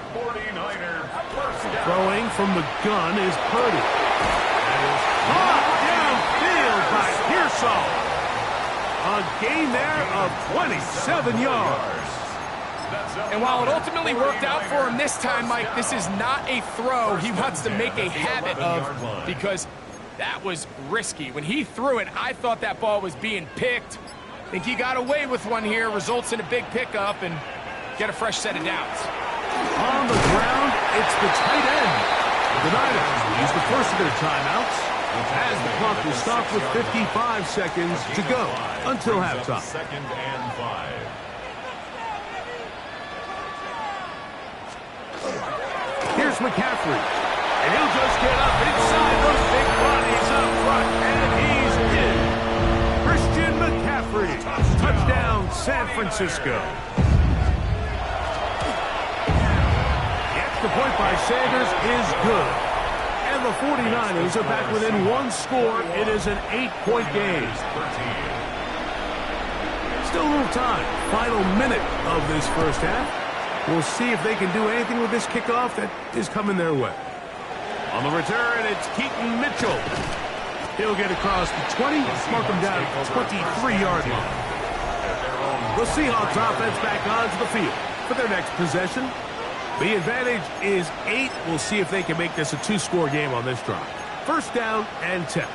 Throwing from the gun is Purdy. That is caught downfield by Pearsall. A gain there of 27 yards. And while it ultimately worked out for him this time, Mike, this is not a throw he wants to make a habit of, because that was risky. When he threw it, I thought that ball was being picked. I think he got away with one here, results in a big pickup, and get a fresh set of downs. On the ground, it's the tight end. The Niners use the first of their timeouts as the clock will stop with 55 seconds to go until halftime. 2nd and 5. Here's McCaffrey, and he'll just get up inside those big bodies up front, and he's in. Christian McCaffrey, touchdown San Francisco. The extra point by Sanders is good. And the 49ers are back within 1 score. It is an 8-point game. Still a little time. Final minute of this first half. We'll see if they can do anything with this kickoff that is coming their way. On the return, it's Keaton Mitchell. He'll get across the 20, mark him down at the 23-yard line. The Seahawks offense back onto the field for their next possession. The advantage is 8. We'll see if they can make this a 2-score game on this drive. 1st down and 10.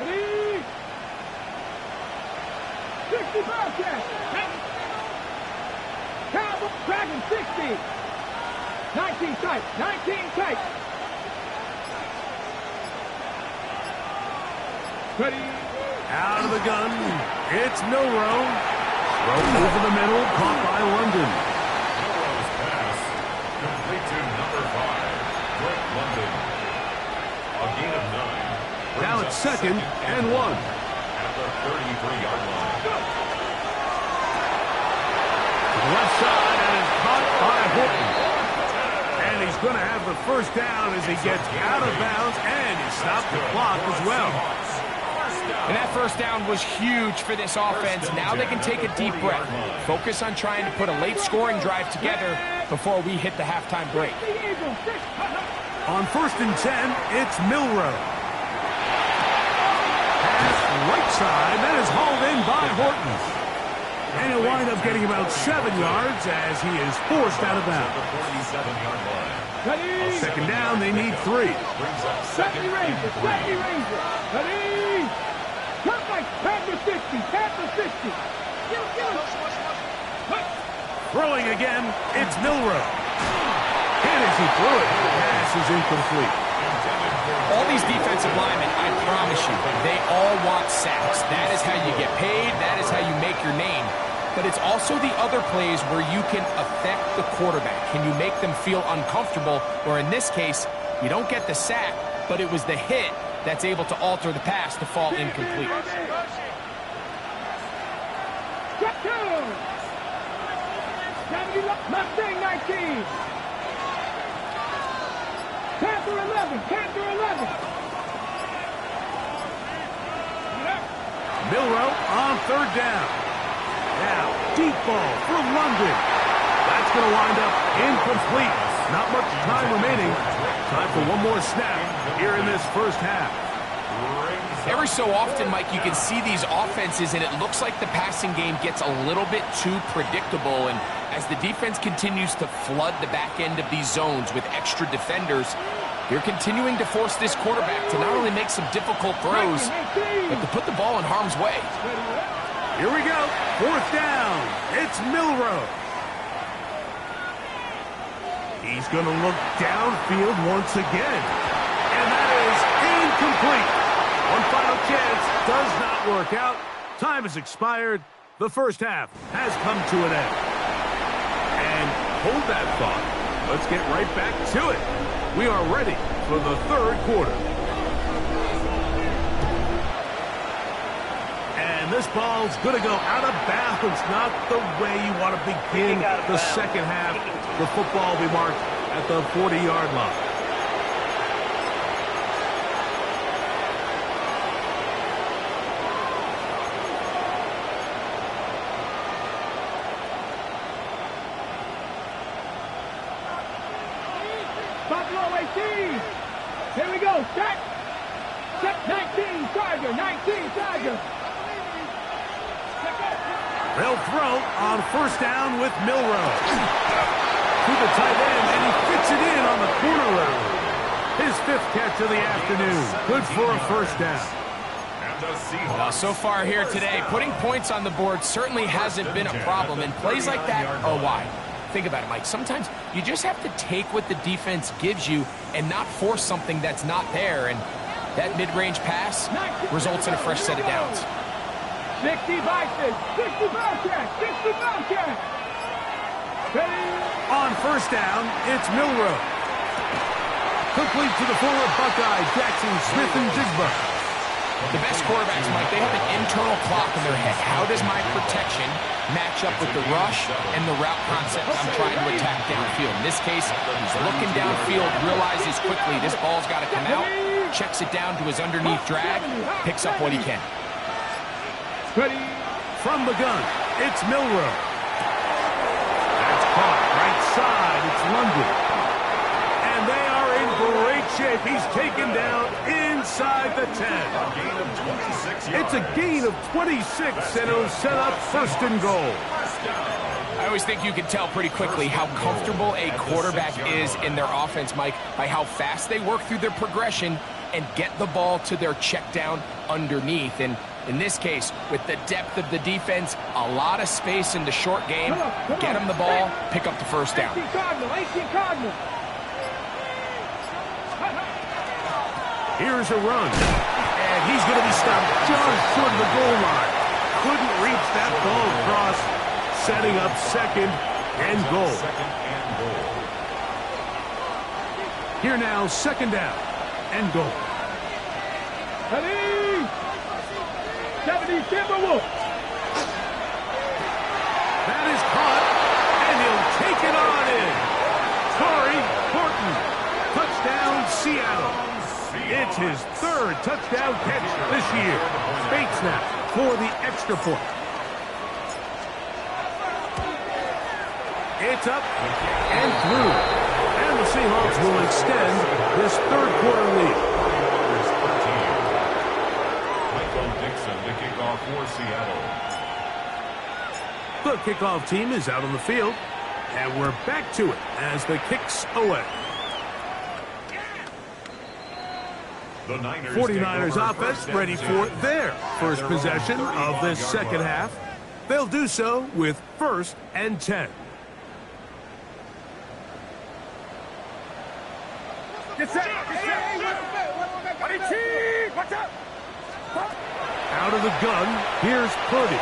Ready? 60 Bobcats. Cowboy Dragon 60. 19 tight. 19 tight. Ready? Out of the gun, it's Milrow. Throw over the middle, caught by London. Milrow's pass complete to number 5, Drake London. A gain of 9. Now it's 2nd and 1. At the 33-yard line. To the left side, and it's caught by Horton. And he's going to have the 1st down as he gets out of bounds, and he stopped the clock as well. And that 1st down was huge for this offense. Now they can take a deep breath. Focus on trying to put a late scoring drive together before we hit the halftime break. On 1st and 10, it's Milrow. Pass right side, that is hauled in by Horton. And he'll wind up getting about 7 yards as he is forced out of bounds. 47-yard line. Ready? 2nd down, they need 3. Second Ranger. Second Ranger. Ready? Cut like Panther 50. Panther 50. Give it. Throwing again, it's Milrow. And as he threw it, the pass is incomplete. All these defensive linemen, I promise you, they all want sacks. That is how you get paid. That is how you make your name. But it's also the other plays where you can affect the quarterback. Can you make them feel uncomfortable? Or in this case, you don't get the sack, but it was the hit that's able to alter the pass to fall incomplete. Mustang 19. Panther 11. Panther 11. Milrow on 3rd down. Now, deep ball for London. That's going to wind up incomplete. Not much time remaining. Time for one more snap here in this first half. Every so often, Mike, you can see these offenses, and it looks like the passing game gets a little bit too predictable. And as the defense continues to flood the back end of these zones with extra defenders, you're continuing to force this quarterback to not only make some difficult throws, but to put the ball in harm's way. Here we go. 4th down. It's Milrow. He's going to look downfield once again. And that is incomplete. One final chance does not work out. Time has expired. The first half has come to an end. And hold that thought. Let's get right back to it. We are ready for the third quarter. And this ball's going to go out of bounds. Not the way you want to begin the second half. The football will be marked at the 40-yard line. Here we go, set. Set 19, Charger, 19, Charger. They'll throw on first down with Milroe. To the tight end, and he fits it in on the corner route. His fifth catch of the afternoon. Good for a first down. Now, so far here today, putting points on the board certainly hasn't been a problem, and plays like that are why. Think about it, Mike. Sometimes you just have to take what the defense gives you and not force something that's not there. And that mid-range pass results in a fresh set of downs. 60 Vikings, 60 Bobcats, 60 Bobcats. On first down, it's Milroe. Complete to the forward Buckeye, Jackson, Smith, and Jigba. The best quarterbacks, Mike, they have an internal clock in their head. How does my protection match up with the rush and the route concept I'm trying to attack downfield? In this case, he's looking downfield, realizes quickly this ball's got to come out, checks it down to his underneath drag, picks up what he can. From the gun, it's Milroe. That's caught right side. It's London. And they are in great shape. He's taken down inside the 10. It's a gain of 26, and it'll set up first and goal. I always think you can tell pretty quickly how comfortable a quarterback is in their offense, Mike, by how fast they work through their progression and get the ball to their check down underneath. And in this case, with the depth of the defense, a lot of space in the short game, get them the ball, pick up the first down. 18 Cardinal. Here's a run, and he's going to be stopped just short of the goal line. Couldn't reach that ball across, setting up second and goal. Here now, second down and goal. 70 Timberwolves. That is caught, and he'll take it on in. Corey Horton, touchdown Seattle. It's his third touchdown catch this year. Fake snap for the extra point. It's up and through. And the Seahawks will extend this third quarter lead. Michael Dixon to kick off for Seattle. The kickoff team is out on the field. And we're back to it as the kick's away. The 49ers offense ready for their first possession of this second half. They'll do so with first and 10. Get set. Out of the gun, here's Purdy.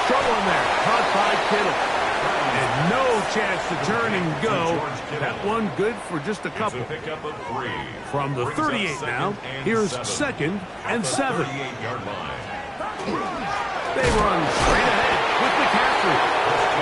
Short one there, caught by Kittle. And no chance to turn and go. That one good for just a couple. From the 38 now, here's second and 7. They run straight ahead with McCaffrey.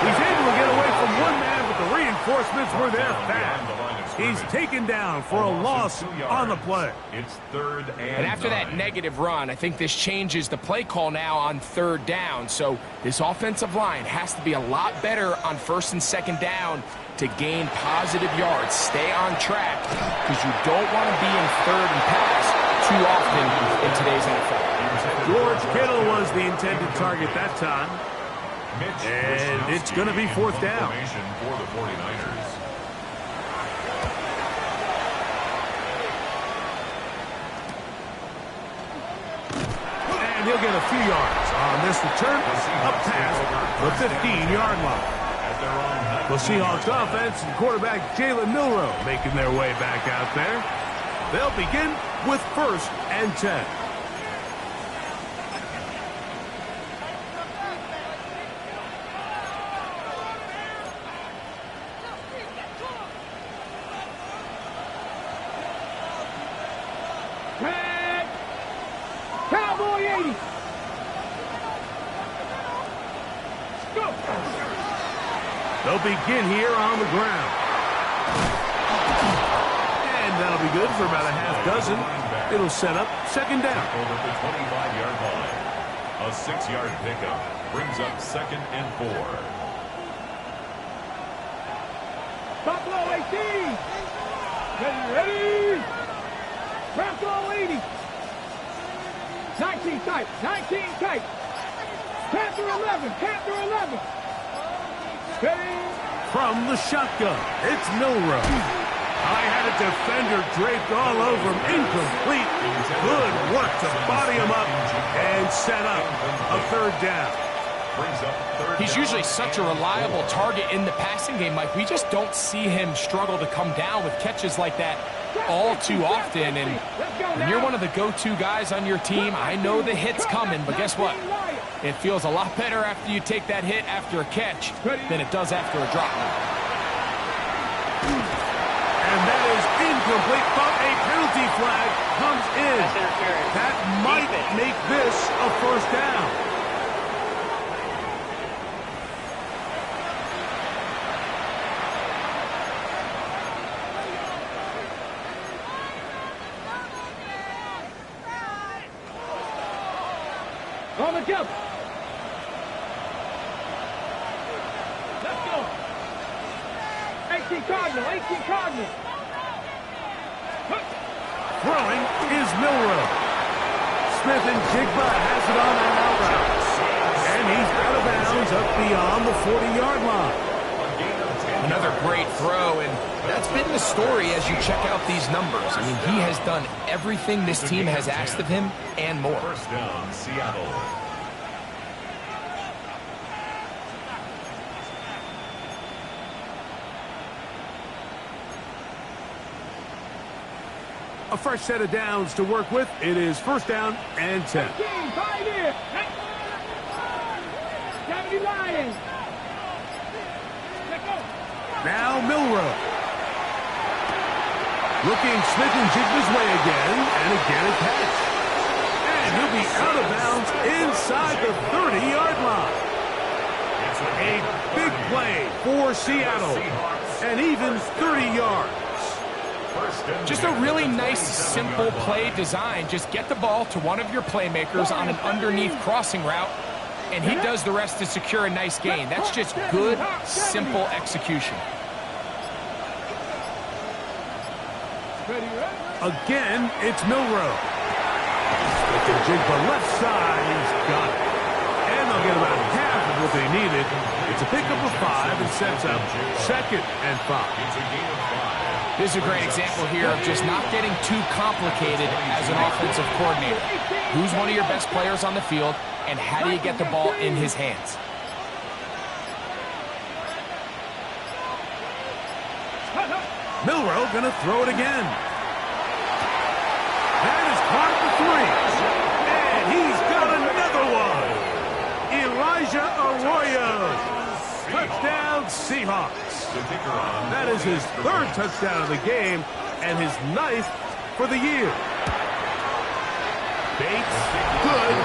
He's able to get away from one man, but the reinforcements were there fast. He's taken down for a loss on the play. It's third And after that negative run, I think this changes the play call now on third down. So this offensive line has to be a lot better on first and second down to gain positive yards. Stay on track because you don't want to be in third and pass too often in today's NFL. George Kittle was the intended target that time. And it's going to be fourth down. For the 49ers. And he'll get a few yards on this return up past the 15-yard line. The Seahawks offense and quarterback Jalen Milroe making their way back out there. They'll begin with first and 10. They'll begin here on the ground. And that'll be good for about a half dozen. It'll set up second down. Over the 25-yard line. A 6-yard pickup brings up 2nd and 4. Buffalo 18. Ready. Buffalo 80. 19 tight. 19 tight. Panther 11. Panther 11. Ready. From the shotgun, it's Milrow. I had a defender draped all over him. Incomplete. Good work to body him up and set up a third down. He's usually such a reliable target in the passing game, Mike. We just don't see him struggle to come down with catches like that all too often. And when you're one of the go-to guys on your team, I know the hit's coming, but guess what? It feels a lot better after you take that hit after a catch than it does after a drop. And that is incomplete, but a penalty flag comes in. That might make this a first down. On the jump. Let's go. 18 Cardinal. 18 Cardinal. Throwing is Milrow. Smith and Jigba has it on that out route. And he's out of bounds up beyond the 40-yard line. Another great throw, and that's been the story as you check out these numbers. I mean, he has done everything this team has asked of him and more. First down, Seattle. A fresh set of downs to work with. It is first down and 10. 5 here. 70 Lions. Let's go. Now Milrow. Looking Smith and Jigba's way again, and again a catch. And he'll be out of bounds inside the 30-yard line. A big play for Seattle, and even 30 yards. Just a really nice, simple play design. Just get the ball to one of your playmakers on an underneath crossing route, and he does the rest to secure a nice gain. That's just good, simple execution. Again, it's Milrow. Smith and Jigba left side. He's got it. And they'll get about half of what they needed. It's a pickup of 5 and sets up 2nd and 5. This is a great example here of just not getting too complicated as an offensive coordinator. Who's one of your best players on the field, and how do you get the ball in his hands? Milrow going to throw it again. That is caught for 3. And he's got another one. Elijah Arroyo. Touchdown, Seahawks. That is his 3rd touchdown of the game and his 9th for the year. Bates, good,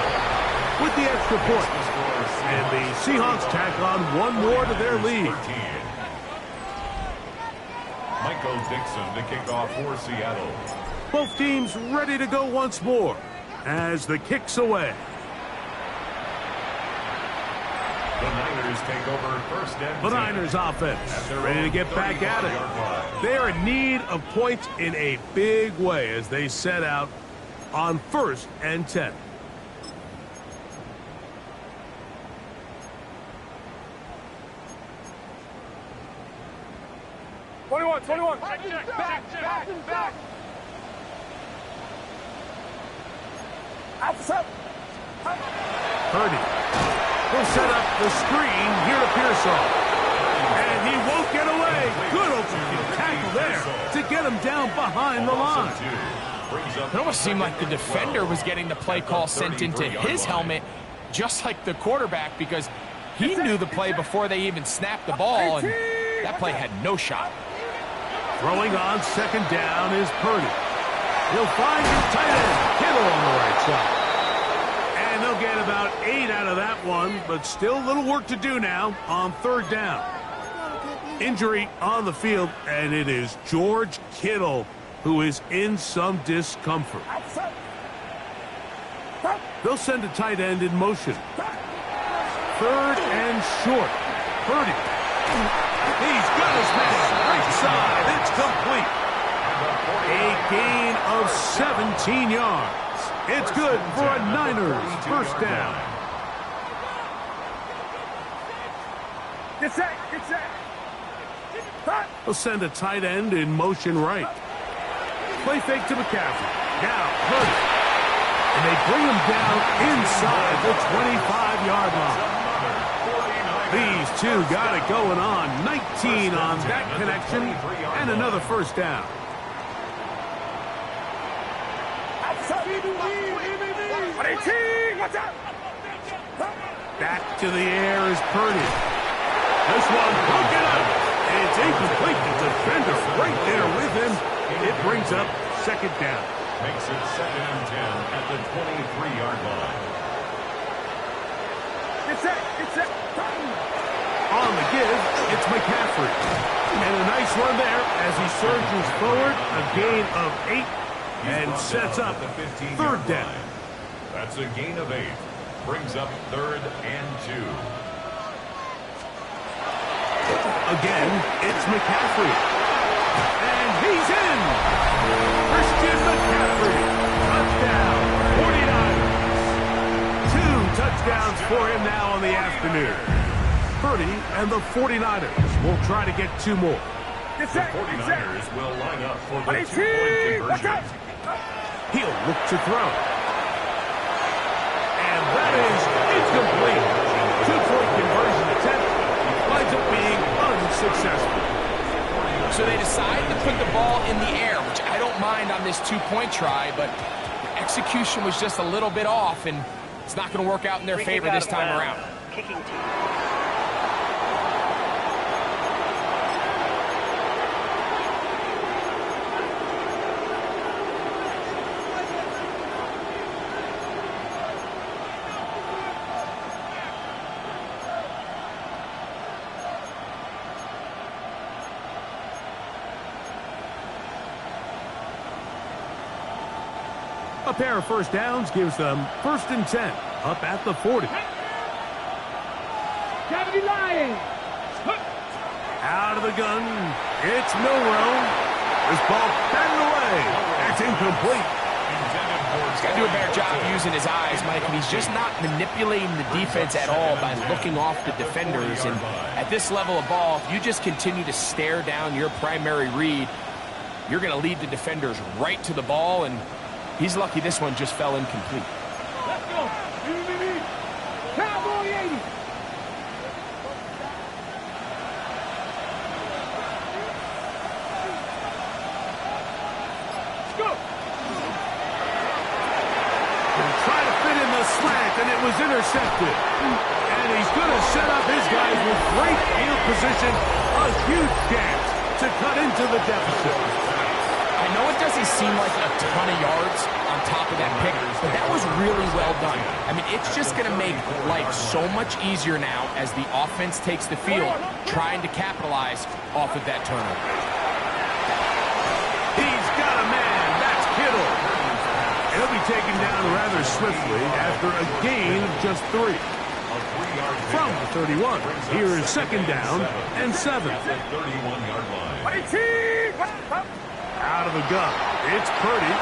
with the extra point. And the Seahawks tack on one more to their lead. Michael Dixon to kick off for Seattle. Both teams ready to go once more as the kick's away. The Niners take over first and 10. The Niners offense ready to get back at it. They are in need of points in a big way as they set out on 1st and 10. Back. Purdy will set up the screen here to Pearsall. And he won't get away. Good open tackle there to get him down behind the line. It almost seemed like the defender was getting the play call sent into his helmet, just like the quarterback, because he knew the play before they even snapped the ball, and that play had no shot. Throwing on 2nd down is Purdy. He'll find his tight end, Kittle on the right side. And they'll get about 8 out of that one, but still a little work to do now on third down. Injury on the field, and it is George Kittle who is in some discomfort. They'll send a tight end in motion. Third and short. Purdy. He's got his man right side. It's complete. A gain of 17 yards. It's good for a Niners first down. Get set, get set. They'll send a tight end in motion right. Play fake to McCaffrey. Now, Purdy. And they bring him down inside the 25-yard line. These two got it going on. 19 on that connection and another first down. Back to the air is Purdy. This one broken up. It's incomplete. The defender right there with him. It brings up second down. Makes it 2nd and 10 at the 23-yard line. Get set, get set. On the give, it's McCaffrey. And a nice run there as he surges forward. A gain of 8 and sets up third down. That's a gain of 8. Brings up 3rd and 2. Again, it's McCaffrey. And he's in. Christian McCaffrey. Touchdown, 49ers. 2 touchdowns for him now on the afternoon. Purdy and the 49ers will try to get 2 more. The 49ers will line up for the 2-point conversion. He'll look to throw. And that is incomplete. 2-point conversion attempt winds up being unsuccessful. So they decide to put the ball in the air, which I don't mind on this 2-point try, but the execution was just a little bit off, and it's not going to work out in their favor this time around. Kicking team. A pair of first downs gives them 1st and 10 up at the 40. Cavity Lions. Out of the gun, it's Milrow. This ball batted away. That's incomplete. He's got to do a better job using his eyes, Mike, and he's just not manipulating the defense at all by looking off the defenders. And at this level of ball, if you just continue to stare down your primary read, you're going to lead the defenders right to the ball, and he's lucky this one just fell incomplete. Let's go. Cowboy 80. Go. He'll try to fit in the slant, and it was intercepted. And he's going to set up his guys with great field position. A huge chance to cut into the deficit. I know it doesn't seem like a ton of yards on top of that pick, but that was really well done. I mean, it's just going to make life so much easier now as the offense takes the field, trying to capitalize off of that turnover. He's got a man. That's Kittle. He'll be taken down rather swiftly after a gain of just 3. From the 31, here is 2nd down and 7. 31-yard line. Out of the gun, it's Purdy.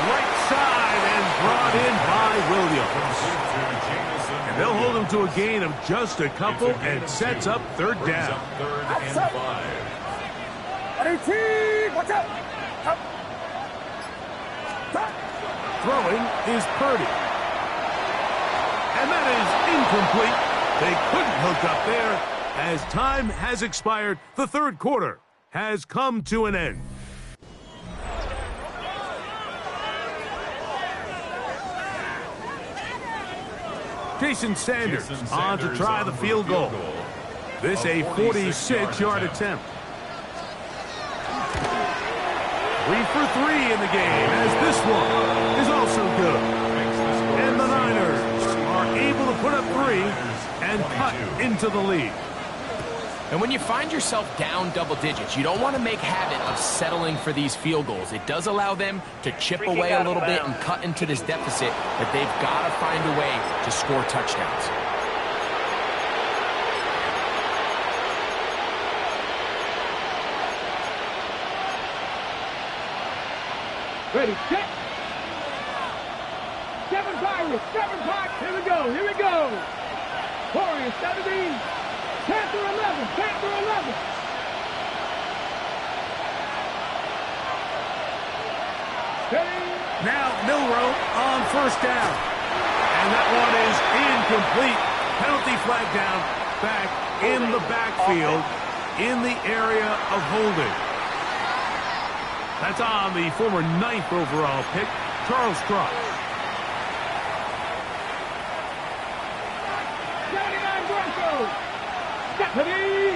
Right side and brought in by Williams. And they'll hold him to a gain of just a couple and sets up 3rd down. 3rd and 5. Throwing is Purdy. And that is incomplete. They couldn't hook up there. As time has expired, the 3rd quarter has come to an end. Jason Sanders on to try the field goal. This a 46-yard attempt. 3 for 3 in the game, as this one is also good. And the Niners put up 3 and cut into the lead. And when you find yourself down double digits, you don't want to make habit of settling for these field goals. It does allow them to chip away a little bit and cut into this deficit, but they've got to find a way to score touchdowns. Ready, set. 7 Pirates, 7 Pirates. Here we go, here we go. Warriors 17, Panther 11, Panther 11. Steady. Now Milroe on first down. And that one is incomplete. Penalty flag down, back in the backfield, in the area of holding. That's on the former 9th overall pick, Charles Cross. 79 Broncos. Stephanie.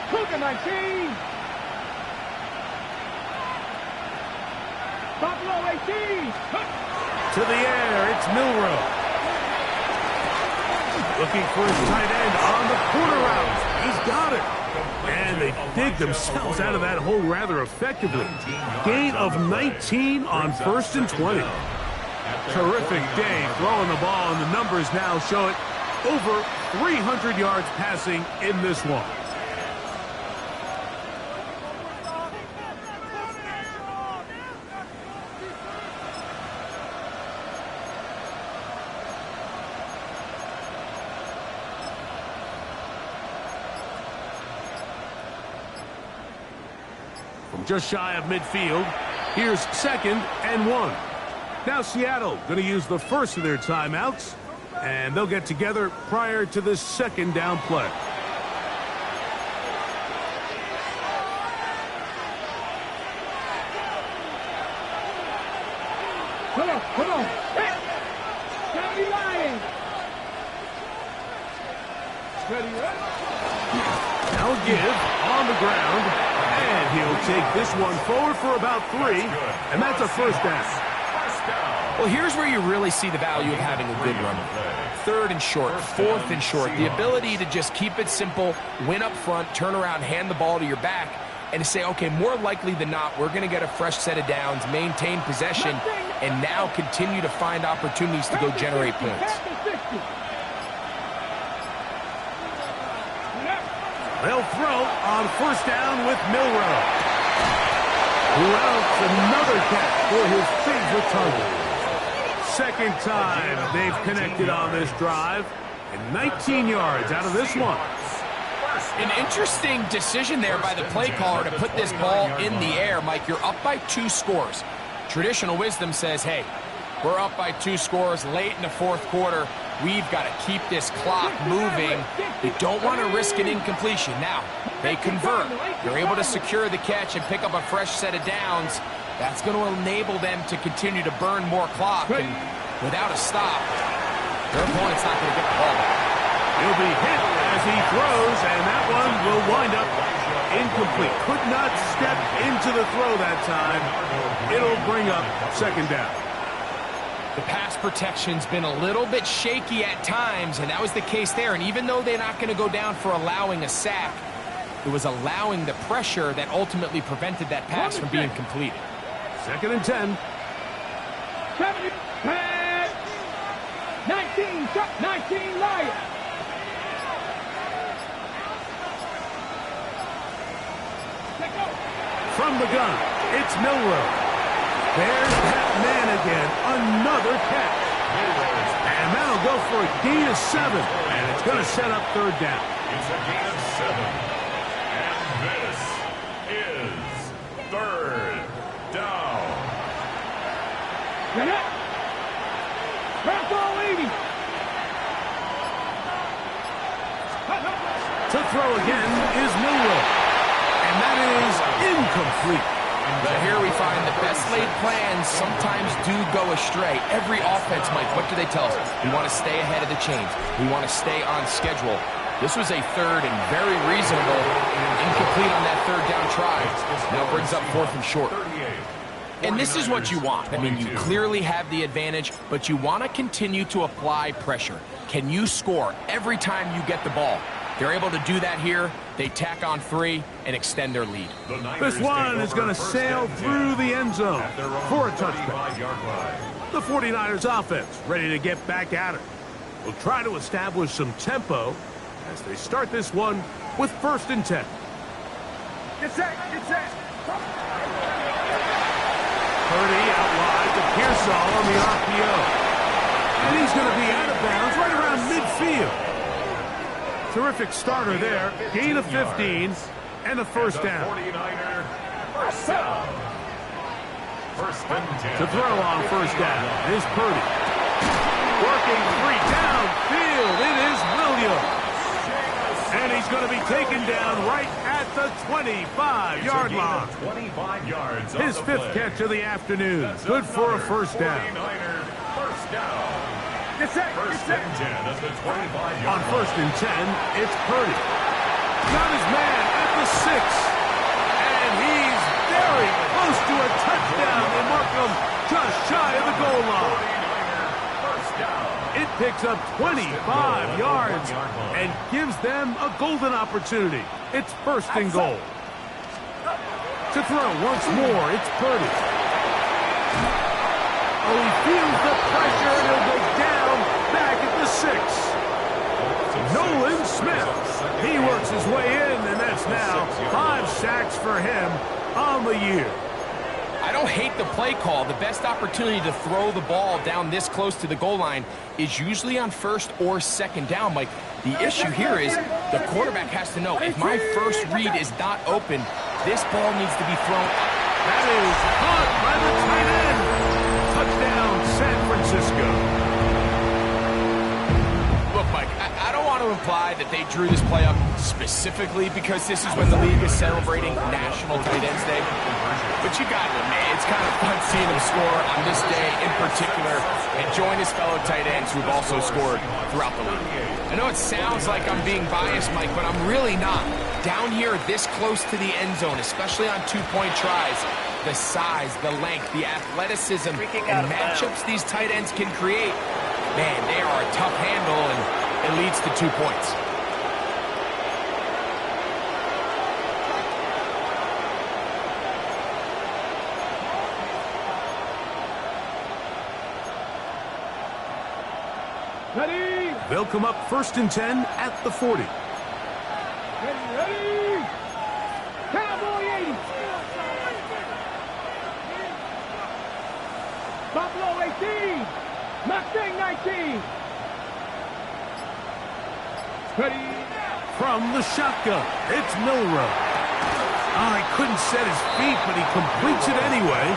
Cougar 19. Buffalo 18. To the air, it's Milroe. Looking for his tight end on the corner route. He's got it. And they dig themselves out of that hole rather effectively. Gain of 19 on 1st and 20. Terrific day throwing the ball, and the numbers now show it. Over 300 yards passing in this one. From just shy of midfield, here's 2nd and 1. Now Seattle going to use the first of their timeouts, and they'll get together prior to this 2nd down play. Come on, come on. Hey. Johnny Lions. Ready, right? Now a give on the ground, and he'll take this one forward for about 3, and that's a first down. Well, here's where you really see the value of having a good runner. 3rd and short, 4th and short, the ability to just keep it simple, win up front, turn around, hand the ball to your back, and to say, okay, more likely than not, we're going to get a fresh set of downs, maintain possession, and now continue to find opportunities to go generate points. They'll throw on first down with Milroe, who else another catch for his favorite target. 2nd time they've connected on this drive, and 19 yards out of this one. An interesting decision there by the play caller to put this ball in the air. Mike, you're up by 2 scores. Traditional wisdom says, hey, we're up by 2 scores late in the 4th quarter. We've got to keep this clock moving. You don't want to risk an incompletion. Now, they convert. They're able to secure the catch and pick up a fresh set of downs. That's going to enable them to continue to burn more clock. And without a stop, their opponent's not going to get the ball back. He'll be hit as he throws, and that one will wind up incomplete. Could not step into the throw that time. It'll bring up 2nd down. The pass protection's been a little bit shaky at times, and that was the case there. And even though they're not going to go down for allowing a sack, it was allowing the pressure that ultimately prevented that pass from being completed. 2nd and 10. 19 Lions. From the gun, it's Milroe. There's that man again, another catch. And that'll go for a gain of 7, and it's going to set up 3rd down. It's a gain of 7, and this is 3rd down. Get it. Bronco 80. To throw again is Milroe, and that is incomplete. But here we find the best laid plans sometimes do go astray. Every offense, Mike, what do they tell us? We want to stay ahead of the chains. We want to stay on schedule. This was a 3rd and very reasonable, incomplete on that 3rd down try. Now brings up 4th and short. And this is what you want. I mean, you clearly have the advantage, but you want to continue to apply pressure. Can you score every time you get the ball? They're able to do that here. They tack on 3 and extend their lead. This one is going to sail through the end zone for a touchdown. The 49ers offense ready to get back at it. Will try to establish some tempo as they start this one with 1st and 10. Get set, get set. Purdy out wide to Pearsall on the RPO. And he's going to be out of bounds right around midfield. Terrific starter there. Gain of 15 and a 1st down. 49er first down. 1st and 10. To throw on 1st down is Purdy. Working 3 downfield. It is Williams. And he's going to be taken down right at the 25-yard line. 25 yards. His 5th catch of the afternoon. Good for a 1st down. 49er first down. Get set, get 1st set. and 10 at the 25-yard On 1st and 10, it's Purdy. Got his man at the 6. And he's very close to a touchdown. They mark him just shy of the goal line. It picks up 25 yards and gives them a golden opportunity. It's 1st and goal. To throw once more, it's Purdy. Oh, he feels the pressure and he'll go down back at the 6. Nolan Smith. He works his way in, and that's now 5 sacks for him on the year. I don't hate the play call. The best opportunity to throw the ball down this close to the goal line is usually on 1st or 2nd down, Mike. The issue here is the quarterback has to know, if my first read is not open, this ball needs to be thrown. That is caught by the tight end. Touchdown, San Francisco. Look, Mike, I don't want to imply that they drew this play up specifically because this is when the league is celebrating National Tight Ends Day. But you got to admit, it's kind of fun seeing him score on this day in particular and join his fellow tight ends who've also scored throughout the league. I know it sounds like I'm being biased, Mike, but I'm really not. Down here this close to the end zone, especially on 2-point tries, the size, the length, the athleticism, and matchups these tight ends can create, man, they are a tough handle, and it leads to 2 points. Ready, They'll come up 1st and 10 at the 40. ready. Cowboy 80. Buffalo 18. Mustang 19. Ready. From the shotgun, it's Milrow. Oh, he couldn't set his feet, but he completes it anyway.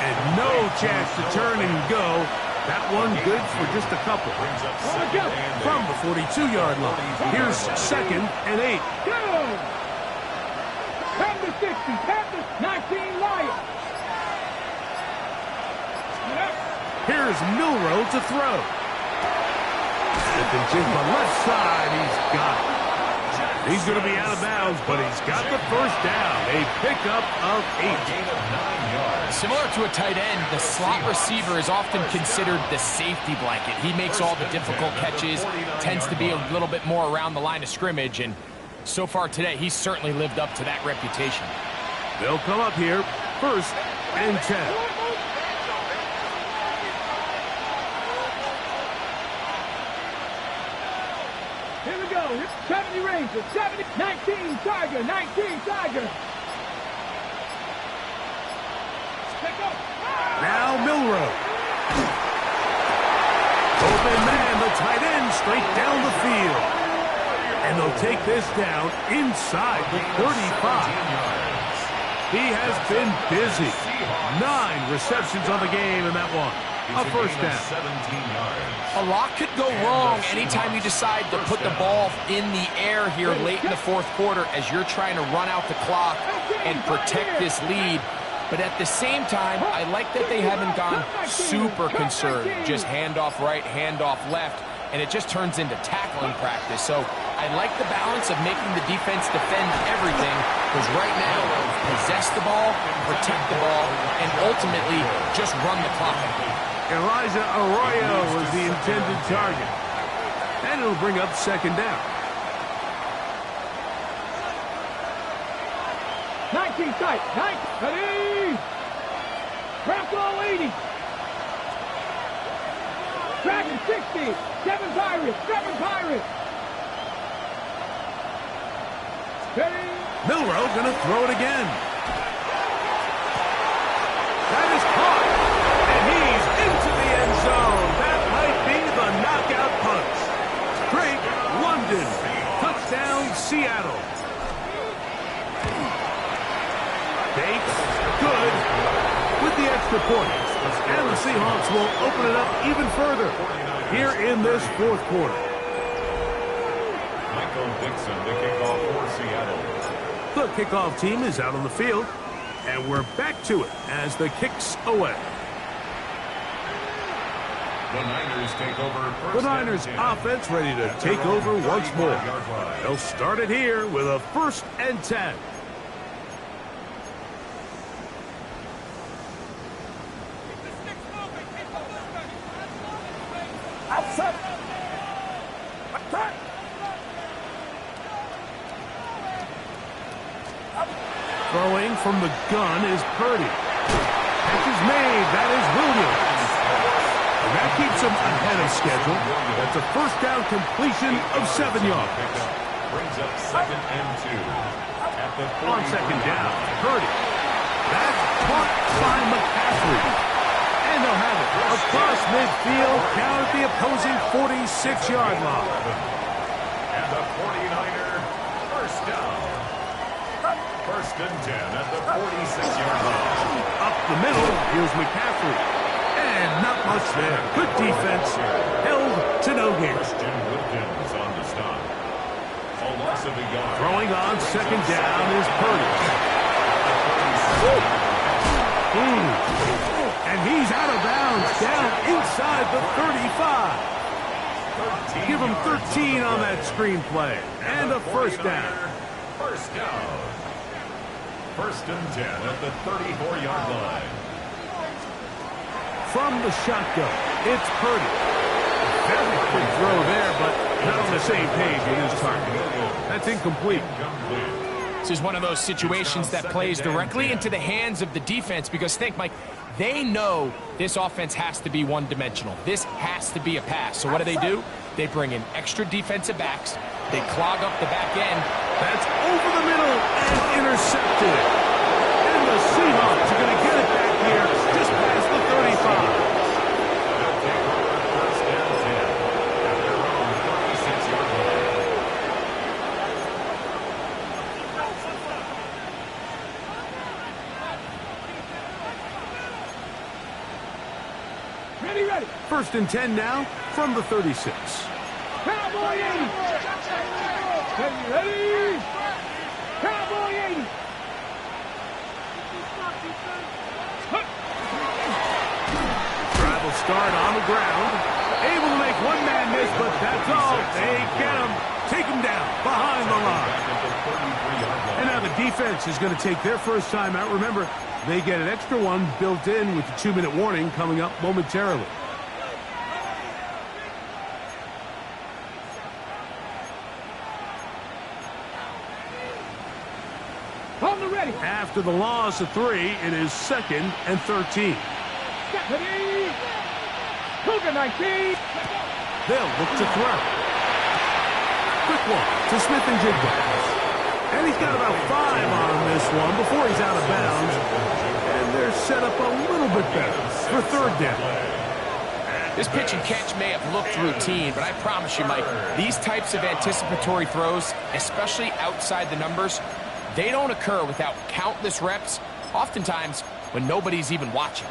And no chance to turn and go. That one good for just a couple. From the 42-yard line, here's 2nd and 8. Go. From the 60. Panthers 19. Lions. Here's Milrow to throw. Slipping to the left side, he's got it. He's going to be out of bounds, but he's got the 1st down. A pickup of 8. Similar to a tight end, the slot receiver is often considered the safety blanket. He makes all the difficult catches, tends to be a little bit more around the line of scrimmage, and so far today, he's certainly lived up to that reputation. They'll come up here, 1st and 10. Here we go. 70 Rangers. 70. 19 Tiger. 19 Tiger. Now Milrow. Open man, the tight end, straight down the field. And they'll take this down inside the 35. He has been busy. 9 receptions on the game in that one. A 1st down. 17 yards. A lot could go wrong anytime you decide to put the ball in the air here late in the 4th quarter as you're trying to run out the clock and protect this lead. But at the same time, I like that they haven't gone super conservative. Just handoff right, handoff left. and it just turns into tackling practice. So I like the balance of making the defense defend everything, because right now, possess the ball, protect the ball, and ultimately just run the clock. Elijah Arroyo was the intended target. And it'll bring up second down. 19 tight. 19. Ready. Crack all 80. Track is 60. 7 Pirates. 7 Pirates. Ready. Milroe going to throw it again. That is caught. And he's into the end zone. That might be the knockout punch. Drake London. Touchdown, Seattle. Bates, good, with the extra point. And the Seahawks will open it up even further here in this fourth quarter. Michael Dixon, the kickoff for Seattle. The kickoff team is out on the field, and we're back to it as the kick's away. The Niners take over. The Niners offense ready to take over once more. They'll start it here with a 1st and 10. Throwing from the gun is Purdy. Catch is made. That is Williams. And that keeps him ahead of schedule. That's a 1st down completion of 7 yards. Brings up 2nd and 2. At the On 2nd down, Purdy. That's caught by McCaffrey. And they'll have it across midfield down at the opposing 46-yard line. And the 49er 1st down. 1st and 10 at the 46-yard line. Up the middle, here's McCaffrey. And not much there. Good defense. Held to no gain. Christian Wilkins on the stop. A loss of a yard. Throwing on 2nd down is Purdy. And he's out of bounds, down inside the 35. Give him 13 on that screenplay. And a 1st down. 1st down. 1st and 10 at the 34-yard line. From the shotgun, it's Purdy. Very quick throw there, but not on the same page with his target. That's incomplete. This is one of those situations that plays directly into the hands of the defense, because think, Mike, they know this offense has to be one-dimensional. This has to be a pass. So what do? They bring in extra defensive backs. They clog up the back end. That's over the middle and intercepted. And the Seahawks are going to get it back here just past the 35. They'll take over 1st and 10 at their own 36-yard line. Ready. 1st and 10 now from the 36. Cowboy 80. Ready. Cowboy 80. Drive will start on the ground. Able to make one man miss, but that's all. They get him. Take him down behind the line. And now the defense is going to take their 1st time out. Remember, they get an extra one built in with the 2-minute warning coming up momentarily. On the ready. After the loss of 3, it is 2nd and 13. Ready. Cougar 19. They'll look to throw. Quick one to Smith and Jigba. And he's got about 5 on this one before he's out of bounds. And they're set up a little bit better for 3rd down. This pitch and catch may have looked routine, but I promise you, Mike, these types of anticipatory throws, especially outside the numbers, they don't occur without countless reps, oftentimes when nobody's even watching.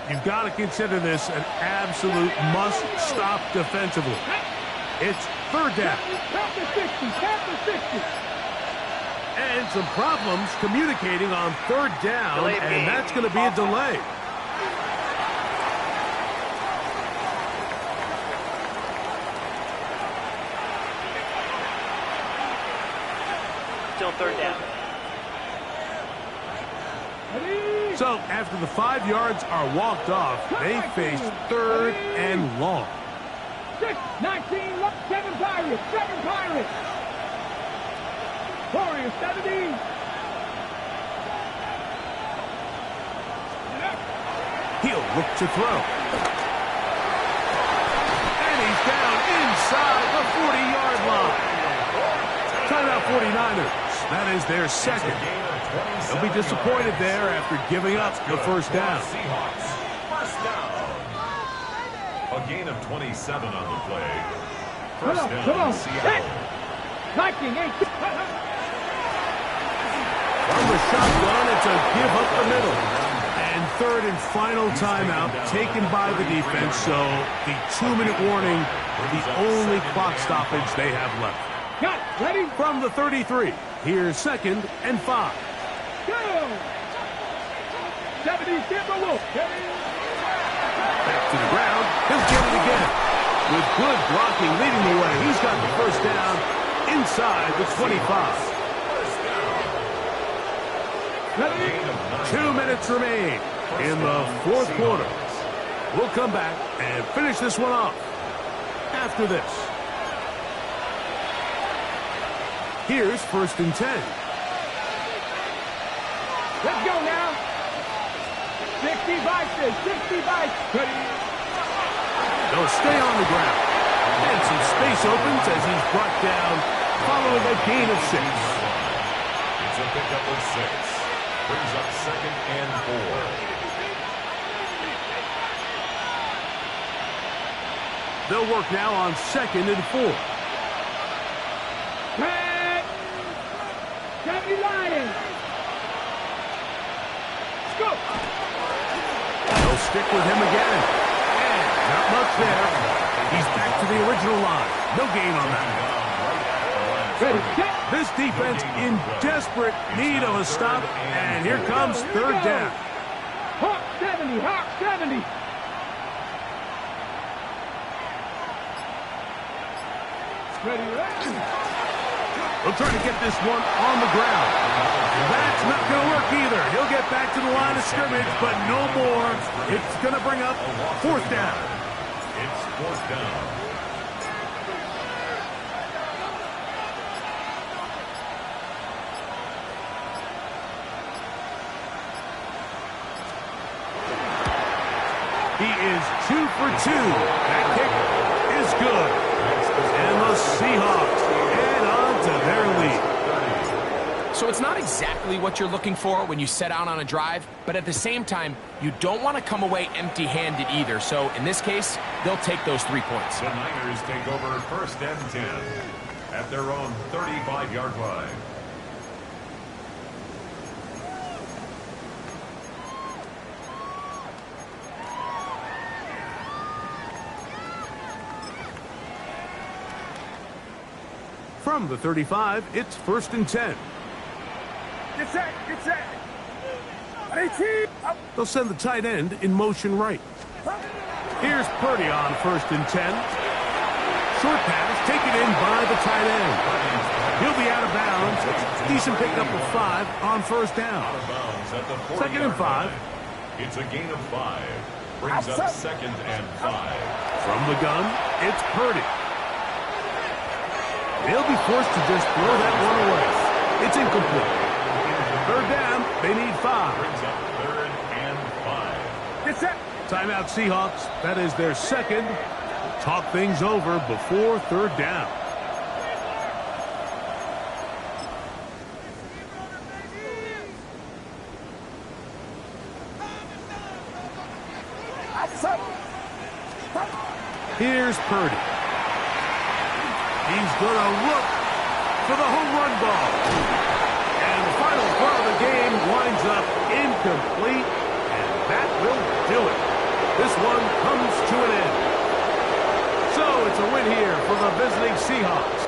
You've got to consider this an absolute must-stop defensively. It's 3rd down. Count the 60. Count the 60. And some problems communicating on third down, and that's going to be a delay. Still third down. So after the 5 yards are walked off, they face third and long. 6, 19, 7 Pirates, 7 Pirates. Warriors, 70. He'll look to throw. And he's down inside the 40-yard line. Timeout 49ers. That is their second. They'll be disappointed there after giving up the first down. Seahawks, first down. A gain of 27 on the play. First down, Come on. Seattle. Viking, 8. From the shotgun, it's a give up the middle. And third and final timeout taken by the defense, so the 2-minute warning, the only clock stoppage they have left. Got it. Ready? From the 33, here's 2nd and 5. Go! 70, Timberwolves. Back to the ground, he'll get it again. With good blocking leading the way, he's got the first down inside the 25. 2 minutes remain in the fourth quarter. We'll come back and finish this one off after this. Here's 1st and 10. Let's go now. 60 Vikings, 60 Vikings. They'll stay on the ground. And some space opens as he's brought down following a gain of 6. It's a pickup of 6. Brings up 2nd and 4. They'll work now on 2nd and 4. 70 Lions. Let's go. They'll stick with him again. And not much there. He's back to the original line. No gain on that. Ready, set. This defense in desperate need of a stop. And here comes third down. Hawk 70, Hawk 70. Ready, ready. They'll try to get this one on the ground. That's not going to work either. He'll get back to the line of scrimmage, but no more. It's going to bring up 4th down. It's 4th down. He is 2 for 2. That kick is good. And the Seahawks head on to their lead. So it's not exactly what you're looking for when you set out on a drive, but at the same time, you don't want to come away empty-handed either. So in this case, they'll take those 3 points. The Niners take over 1st and 10 at their own 35-yard line. From the 35, it's 1st and 10. Get set, get set. 18. Up. They'll send the tight end in motion right. Here's Purdy on 1st and 10. Short pass taken in by the tight end. He'll be out of bounds. Decent pickup of 5 on 1st down. Out of bounds at the 2nd and 5. It's a gain of 5. Brings up 2nd and 5. From the gun, it's Purdy. They'll be forced to just throw that one away. It's incomplete. 3rd down, they need 5. Brings up 3rd and 5. Get set. Timeout Seahawks. That is their second. Talk things over before 3rd down. Here's Purdy. He's going to look for the home run ball. And the final throw of the game winds up incomplete, and that will do it. This one comes to an end. So it's a win here for the visiting Seahawks.